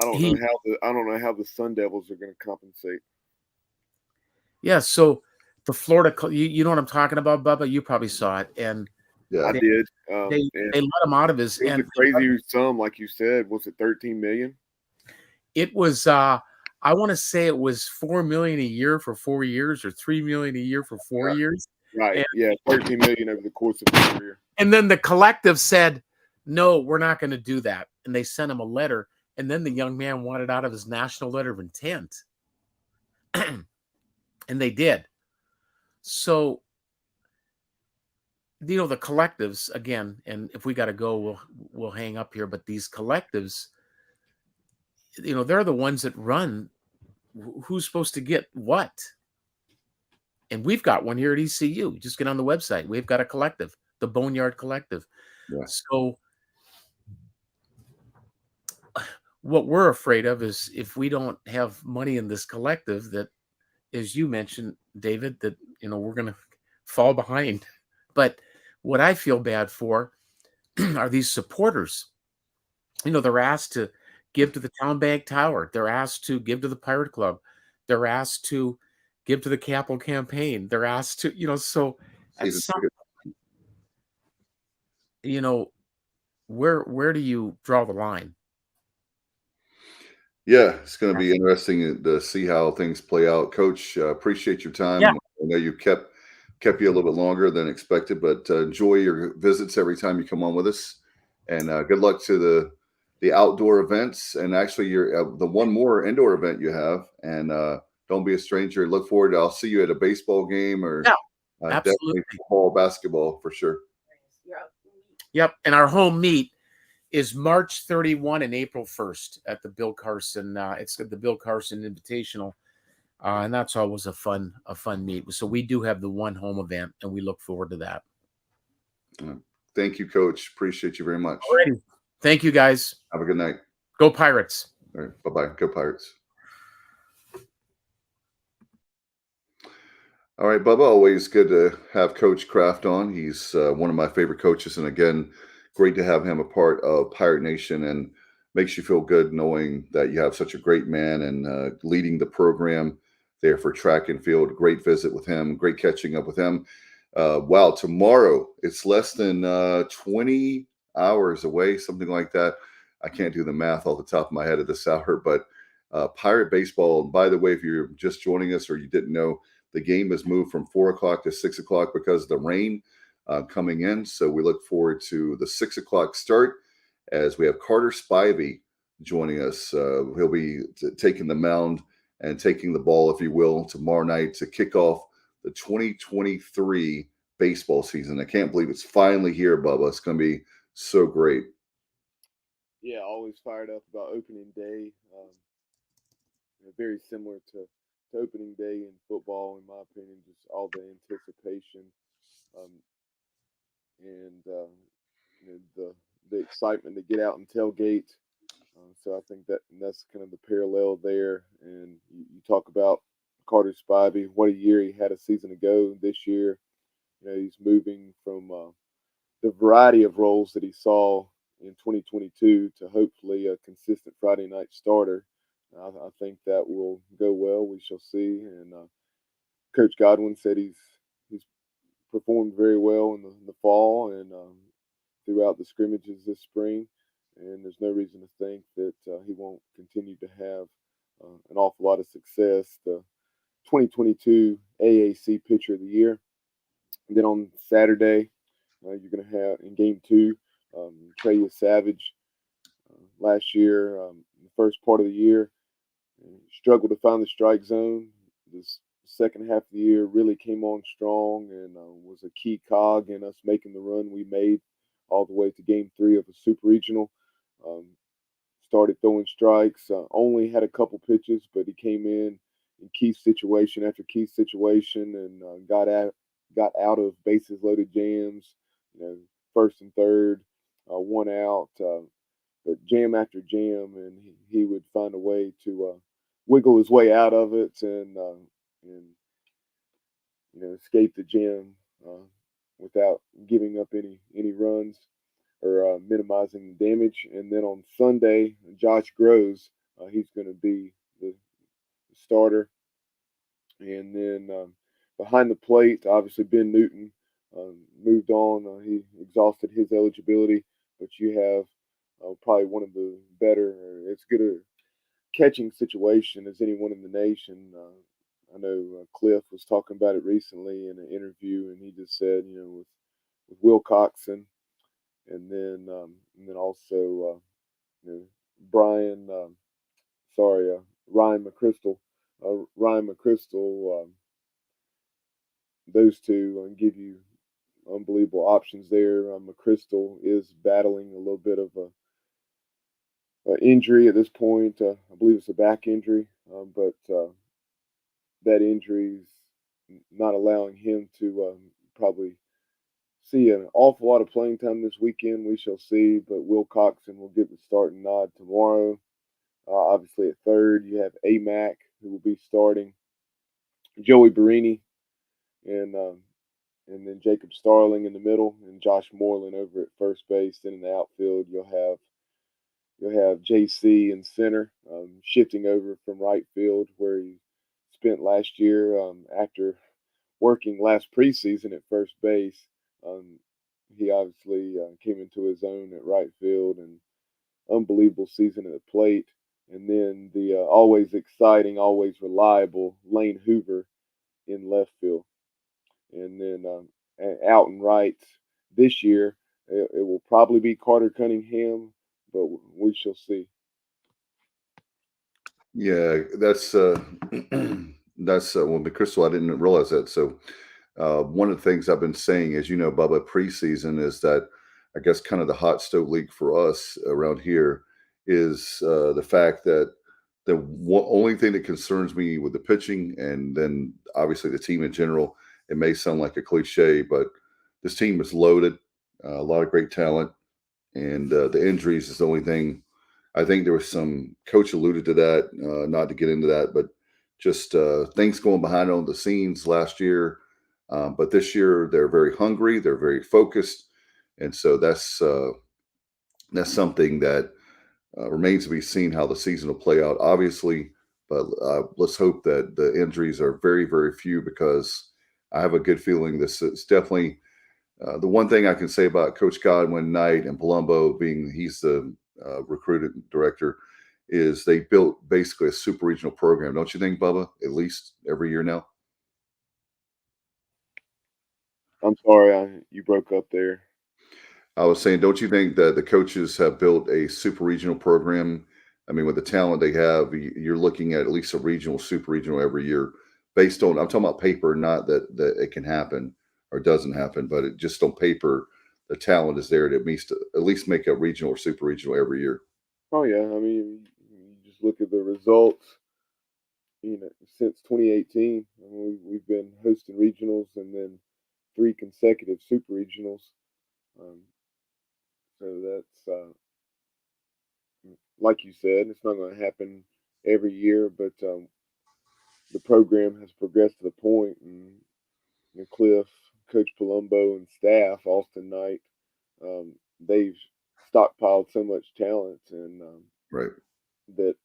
don't know how the Sun Devils are going to compensate. Yeah, so the Florida, you know what I'm talking about, Bubba? You probably saw it, and I did. They let him out of his. It was a crazy sum, like you said. Was it $13 million? It was. I want to say it was $4 million a year for 4 years, or $3 million a year for 4 years. Right. And, 13 million over the course of his career. And then the collective said, no, we're not going to do that. And they sent him a letter. And then the young man wanted out of his national letter of intent. And they did. So, the collectives, again, and if we got to go, we'll hang up here. But these collectives, they're the ones that run who's supposed to get what. And we've got one here at ECU. Just get on the website. We've got a collective, the Boneyard Collective. Yeah. So what we're afraid of is, if we don't have money in this collective, that, as you mentioned, David, that, we're going to fall behind. But what I feel bad for are these supporters. They're asked to give to the Town Bank Tower. They're asked to give to the Pirate Club. They're asked to give to the Capital Campaign. They're asked to, so at some point, where do you draw the line? Yeah, it's going to be interesting to see how things play out. Coach, appreciate your time. Yeah. I know you kept you a little bit longer than expected, but enjoy your visits every time you come on with us. And good luck to the outdoor events, and actually the one more indoor event you have. And don't be a stranger. Look forward to, I'll see you at a baseball game, or definitely football, basketball for sure. Yep. And our home meet is March 31 and April 1st at the Bill Carson. It's the Bill Carson Invitational. And that's always a fun meet. So we do have the one home event, and we look forward to that. Thank you, Coach. Appreciate you very much. Alrighty. Thank you, guys. Have a good night. Go Pirates. All right. Bye-bye. Go Pirates. All right, Bubba, always good to have Coach Kraft on. He's one of my favorite coaches. And again, great to have him a part of Pirate Nation, and makes you feel good knowing that you have such a great man and leading the program there for track and field. Great visit with him. Great catching up with him. Wow, tomorrow, it's less than 20 hours away, something like that. I can't do the math off the top of my head at this hour, but Pirate baseball. And by the way, if you're just joining us or you didn't know, the game has moved from 4 o'clock to 6 o'clock because of the rain coming in. So we look forward to the 6 o'clock start, as we have Carter Spivey joining us. He'll be taking the mound and taking the ball, if you will, tomorrow night to kick off the 2023 baseball season. I can't believe it's finally here, Bubba. It's going to be so great. Yeah, always fired up about opening day. Very similar to opening day in football, in my opinion, just all the anticipation and the excitement to get out and tailgate. So I think that's kind of the parallel there. And you talk about Carter Spivey, what a year he had a season ago. This year, he's moving from the variety of roles that he saw in 2022 to hopefully a consistent Friday night starter I think that will go well. We shall see. And Coach Godwin said he's performed very well in the fall and throughout the scrimmages this spring. And there's no reason to think that he won't continue to have an awful lot of success. The 2022 AAC Pitcher of the Year. And then on Saturday, you're going to have in Game 2, Trey Savage. Last year, the first part of the year, struggled to find the strike zone. This second half of the year really came on strong and was a key cog in us making the run we made all the way to Game 3 of a Super Regional. Started throwing strikes, only had a couple pitches, but he came in key situation after key situation and got out of bases loaded jams, first and third, one out, but jam after jam, and he would find a way to wiggle his way out of it and escape the jam without giving up any runs or minimizing the damage. And then on Sunday, Josh Groves, he's going to be the starter. And then behind the plate, obviously Ben Newton moved on. He exhausted his eligibility, but you have probably one of the better, as good a catching situation as anyone in the nation. I know Cliff was talking about it recently in an interview, and he just said, with Wilcoxon, and then also Ryan McChrystal. Ryan McChrystal, those two give you unbelievable options there. McChrystal is battling a little bit of a injury at this point. I believe it's a back injury, but that injury is not allowing him to probably see an awful lot of playing time this weekend. We shall see, but Wilcoxon will get the starting nod tomorrow. Obviously, at third, you have AMAC, who will be starting, Joey Barini, and then Jacob Starling in the middle, and Josh Moreland over at first base. Then in the outfield, you'll have JC in center, shifting over from right field where he spent last year after working last preseason at first base. He obviously came into his own at right field and unbelievable season at the plate. And then the always exciting, always reliable Lane Hoover in left field. And then out and right this year, it will probably be Carter Cunningham, but we shall see. Yeah, that's well, McChrystal, I didn't realize that. So one of the things I've been saying, as you know, Bubba, preseason is that I guess kind of the hot stove league for us around here is the fact that the only thing that concerns me with the pitching and then obviously the team in general, it may sound like a cliche, but this team is loaded, a lot of great talent, and the injuries is the only thing. I think there was some coach alluded to that, not to get into that, but just things going behind on the scenes last year. But this year they're very hungry, they're very focused, and so that's something that remains to be seen how the season will play out. Obviously, but let's hope that the injuries are very, very few because I have a good feeling this is definitely the one thing I can say about Coach Godwin Knight and Palumbo, being he's the recruiting director, is they built basically a super regional program. Don't you think, Bubba? At least every year now. I'm sorry, you broke up there. I was saying, don't you think that the coaches have built a super regional program? I mean, with the talent they have, you're looking at least a regional, super regional every year based on, I'm talking about paper, not that it can happen or doesn't happen, but it just on paper, the talent is there to at least make a regional or super regional every year. Oh yeah, I mean, you just look at the results. Since 2018, we've been hosting regionals and then 3 consecutive super regionals. So that's like you said, it's not going to happen every year, but the program has progressed to the point, and Cliff, Coach Palumbo, and staff, Austin Knight, they've stockpiled so much talent, and right, that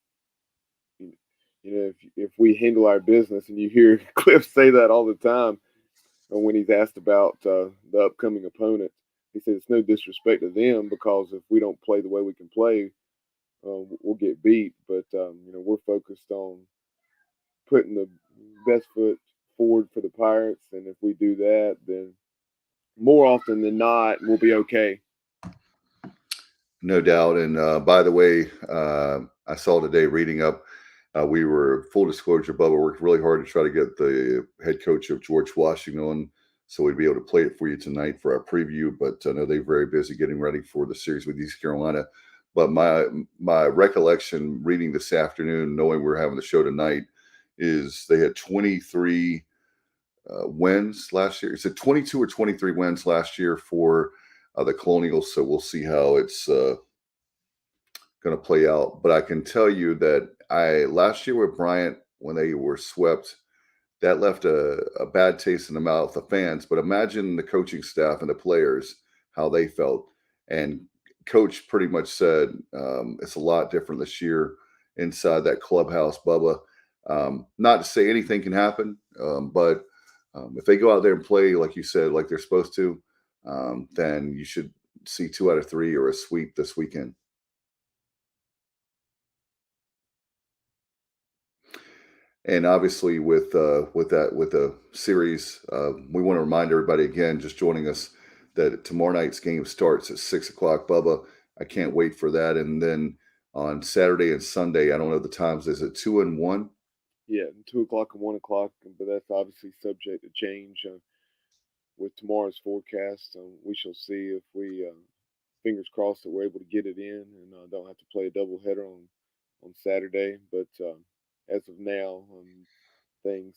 if we handle our business, and you hear Cliff say that all the time when he's asked about the upcoming opponent, he says it's no disrespect to them, because if we don't play the way we can play, we'll get beat. But we're focused on putting the best foot forward for the Pirates, and if we do that, then more often than not, we'll be okay. No doubt. And by the way, I saw today reading up, we were, full disclosure, Bubba worked really hard to try to get the head coach of George Washington on, so we'd be able to play it for you tonight for our preview. But I know they're very busy getting ready for the series with East Carolina. But my recollection reading this afternoon, knowing we're having the show tonight, is they had 23 wins last year. Is it 22 or 23 wins last year for the Colonials? So we'll see how it's going to play out. But I can tell you that last year with Bryant, when they were swept, that left a bad taste in the mouth of fans. But imagine the coaching staff and the players, how they felt. And Coach pretty much said it's a lot different this year inside that clubhouse, Bubba. Not to say anything can happen, but if they go out there and play, like you said, like they're supposed to, then you should see 2 out of 3 or a sweep this weekend. And obviously, with the series, we want to remind everybody again, just joining us, that tomorrow night's game starts at 6:00, Bubba. I can't wait for that. And then on Saturday and Sunday, I don't know the times. Is it 2 and 1? Yeah, 2:00 and 1:00, but that's obviously subject to change with tomorrow's forecast. We shall see if we, fingers crossed, that we're able to get it in and don't have to play a doubleheader on Saturday. But as of now, things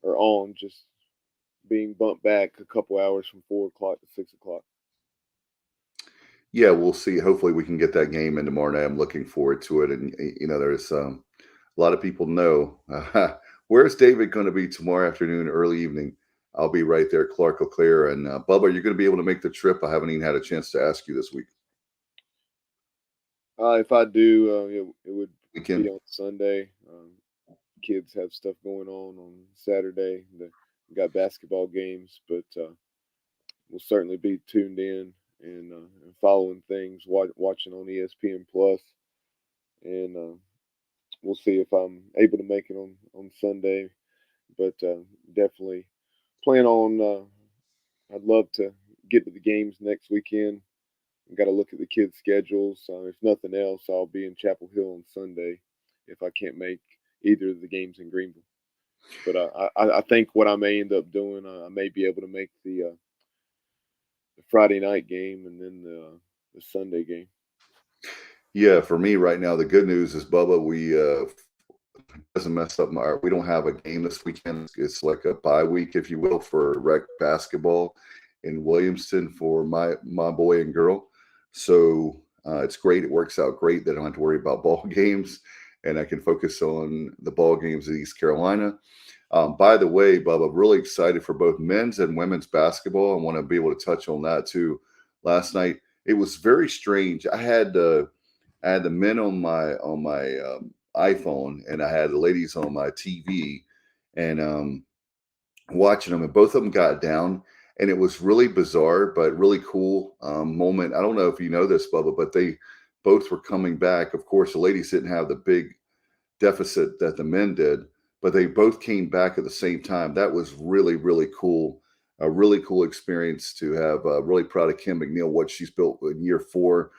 are on, just being bumped back a couple hours from 4:00 to 6:00. Yeah, we'll see. Hopefully, we can get that game in tomorrow night. I'm looking forward to it. And there's a lot of people know where's David going to be tomorrow afternoon, early evening. I'll be right there, Clark Leclerc. And Bubba, you're going to be able to make the trip. I haven't even had a chance to ask you this week. If I do, it would Weekend. be on Sunday. Kids have stuff going on Saturday. They got basketball games, but we'll certainly be tuned in and following things, watching on ESPN Plus, and we'll see if I'm able to make it on Sunday. But definitely plan on. I'd love to get to the games next weekend. Got to look at the kids' schedules. If nothing else, I'll be in Chapel Hill on Sunday if I can't make either of the games in Greenville. But I think what I may end up doing, I may be able to make the Friday night game and then the Sunday game. Yeah, for me right now, the good news is, Bubba, we doesn't mess up we don't have a game this weekend. It's like a bye week, if you will, for rec basketball in Williamston for my boy and girl. So it's great. It works out great. They don't have to worry about ball games, and I can focus on the ball games in East Carolina. By the way, Bubba, really excited for both men's and women's basketball. I want to be able to touch on that too. Last night, it was very strange. I had the men on my iPhone, and I had the ladies on my TV, and watching them, and both of them got down, and it was really bizarre, but really cool moment. I don't know if you know this, Bubba, but they both were coming back. Of course, the ladies didn't have the big deficit that the men did, but they both came back at the same time. That was really, really cool. A really cool experience to have. Really proud of Kim McNeil, what she's built in year 4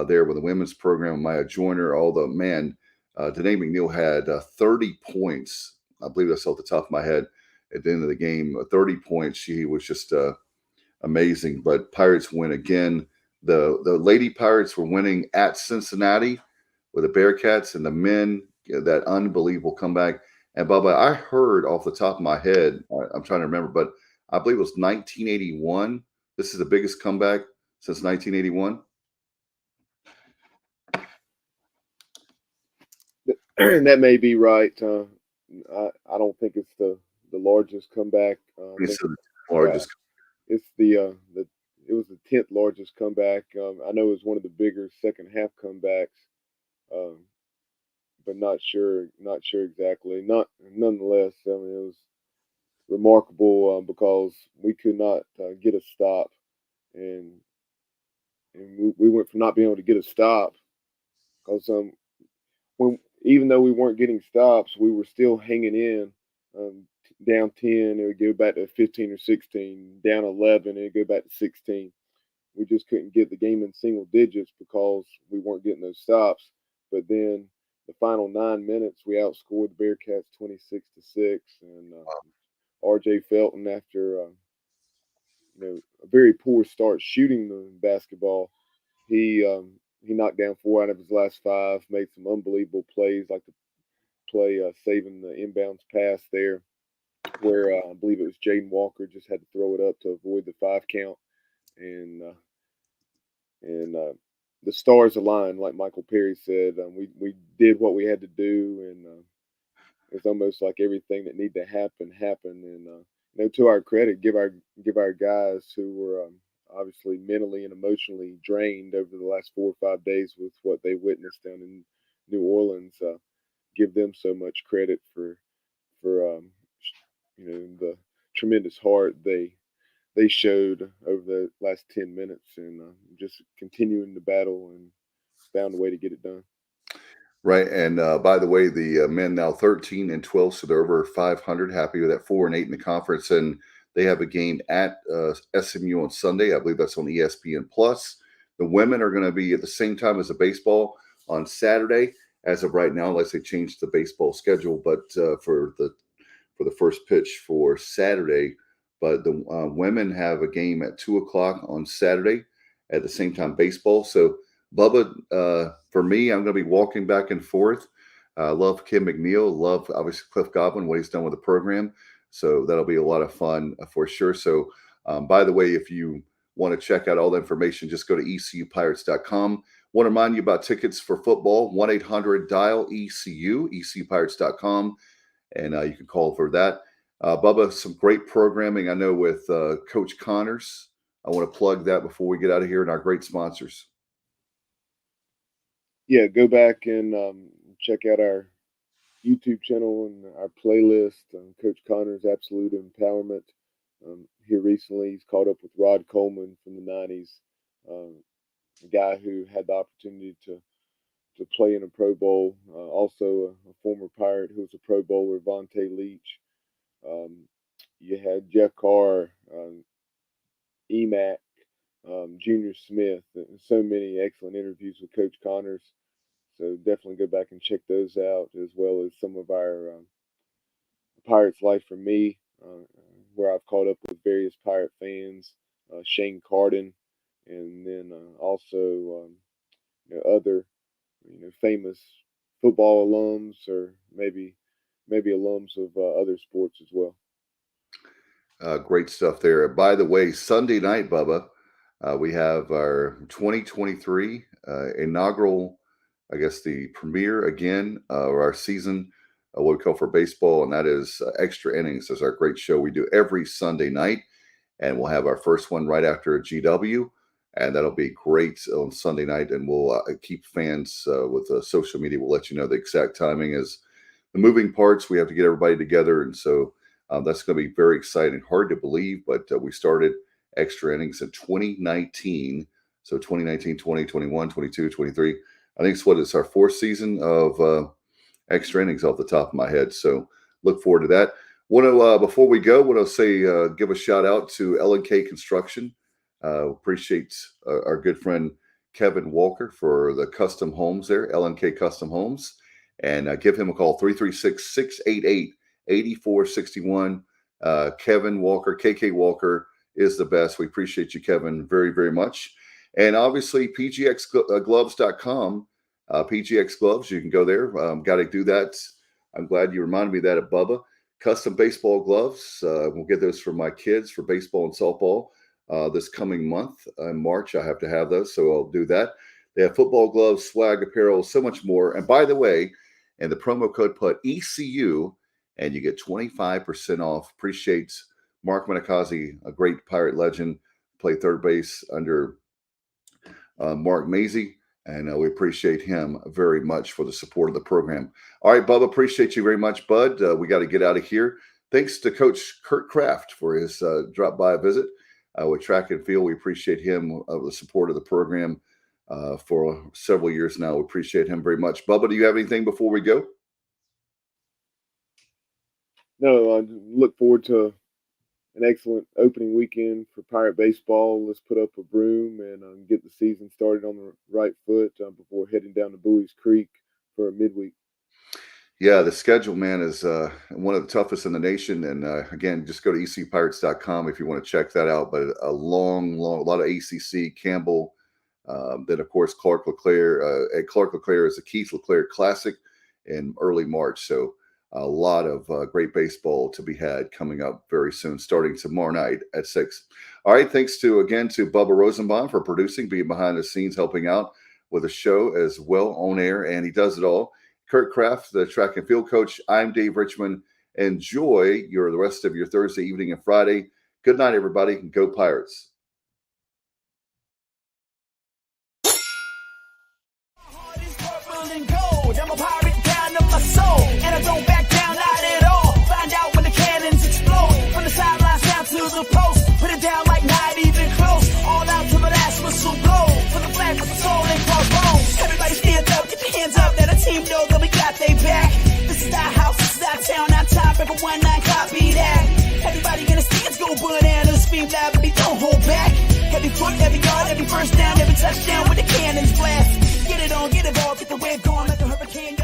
there with the women's program. Maya Joyner, Danae McNeil had 30 points. I believe that's off the top of my head at the end of the game. 30 points. She was just amazing. But Pirates win again. The Lady Pirates were winning at Cincinnati with the Bearcats, and the men, that unbelievable comeback. And Bubba, I heard off the top of my head, I'm trying to remember, but I believe it was 1981. This is the biggest comeback since 1981. That may be right. I don't think it's the largest comeback. It's the largest. It's it was the 10th largest comeback. I know it was one of the bigger second half comebacks. but not sure exactly. Nonetheless, I mean, it was remarkable because we could not get a stop, and we went from not being able to get a stop because when even though we weren't getting stops, we were still hanging in. Down 10, it would go back to 15 or 16. Down 11, it would go back to 16. We just couldn't get the game in single digits because we weren't getting those stops. But then the final 9 minutes, we outscored the Bearcats 26-6, and R.J. Felton, after a very poor start shooting the basketball, he knocked down 4 out of his last 5, made some unbelievable plays, like the play saving the inbounds pass there, where I believe it was Jaden Walker just had to throw it up to avoid the 5 count, and the stars aligned, like Michael Perry said. We did what we had to do, and it's almost like everything that needed to happen happened. And to our credit, give our guys who were obviously mentally and emotionally drained over the last 4 or 5 days with what they witnessed down in New Orleans. Give them so much credit for the tremendous heart they showed over the last 10 minutes, and just continuing the battle and found a way to get it done. Right. And by the way, the men now 13-12, so they're over 500. Happy with that, 4-8 in the conference, and they have a game at SMU on Sunday. I believe that's on ESPN Plus. The women are going to be at the same time as the baseball on Saturday. As of right now, unless they change the baseball schedule, but for the first pitch for Saturday. But the women have a game at 2:00 on Saturday at the same time baseball. So Bubba, for me, I'm going to be walking back and forth. Love Kim McNeil. Love, obviously, Cliff Godwin, what he's done with the program. So that'll be a lot of fun for sure. So, by the way, if you want to check out all the information, just go to ECUPirates.com. Want to remind you about tickets for football, 1-800-DIAL-ECU, ECUPirates.com, and you can call for that. Bubba, some great programming, I know, with Coach Connors. I want to plug that before we get out of here, and our great sponsors. Yeah, go back and check out our YouTube channel and our playlist. Coach Connors' Absolute Empowerment. Here recently, he's caught up with Rod Coleman from the 90s, a guy who had the opportunity to play in a Pro Bowl. Also, a former Pirate who was a Pro Bowler, Vontae Leach. You had Jeff Carr, EMAC, Junior Smith, and so many excellent interviews with Coach Connors. So definitely go back and check those out, as well as some of our Pirates Life for Me, where I've caught up with various Pirate fans, Shane Carden, and then also other famous football alums, or maybe alums of other sports as well. Great stuff there. By the way, Sunday night, Bubba, we have our 2023 inaugural, I guess, the premiere again of our season, what we call for baseball, and that is Extra Innings. That's our great show we do every Sunday night, and we'll have our first one right after GW, and that'll be great on Sunday night, and we'll keep fans with social media. We'll let you know the exact timing. As the moving parts, we have to get everybody together, and so that's going to be very exciting. Hard to believe, but we started Extra Innings in 2019. So 2019, 20, 21, 22, 23. I think it's our 4th season of Extra Innings off the top of my head. So look forward to that. Before we go, want to say give a shout out to L&K Construction. Appreciate our good friend Kevin Walker for the custom homes there, L&K Custom Homes. And give him a call, 336-688-8461. Kevin Walker, KK Walker is the best. We appreciate you, Kevin, very, very much. And obviously, pgxgloves.com. PGX Gloves, you can go there. Got to do that. I'm glad you reminded me of that at Bubba. Custom baseball gloves. We'll get those for my kids for baseball and softball this coming month. In March, I have to have those, so I'll do that. They have football gloves, swag apparel, so much more. And by the way, and the promo code, put ECU, and you get 25% off. Appreciate Mark Manakazi, a great Pirate legend, played third base under Mark Mazey. And we appreciate him very much for the support of the program. All right, Bubba, appreciate you very much, bud. We got to get out of here. Thanks to Coach Curt Kraft for his drop by visit with track and field. We appreciate him, the support of the program for several years now. We appreciate him very much. Bubba, do you have anything before we go? No, I look forward to an excellent opening weekend for Pirate baseball. Let's put up a broom and get the season started on the right foot before heading down to Bowie's Creek for a midweek. Yeah, the schedule, man, is one of the toughest in the nation. And again, just go to ecpirates.com if you want to check that out. But a lot of ACC, Campbell, then, of course, Clark LeClaire. At Clark LeClaire is the Keith LeClaire Classic in early March. So a lot of great baseball to be had coming up very soon, starting tomorrow night at 6. All right, thanks to Bubba Rosenbaum for producing, being behind the scenes, helping out with the show as well on air, and he does it all. Curt Kraft, the track and field coach. I'm Dave Richmond. Enjoy the rest of your Thursday evening and Friday. Good night, everybody, and go Pirates. I'm a pirate down to my soul, and I don't back down, not at all. Find out when the cannons explode, from the sidelines down to the post. Put it down like not even close, all out to the last whistle blow. For the flag with the soul and bones. Everybody stand up, get your hands up, let a team know that we got they back. This is our house, this is our town, our time, everyone not copy that. Everybody in the stands go bananas, scream loud, but don't hold back. Every foot, every yard, every first down, every touchdown with the cannons blast. Get it on, get it all, get the wave going like a hurricane.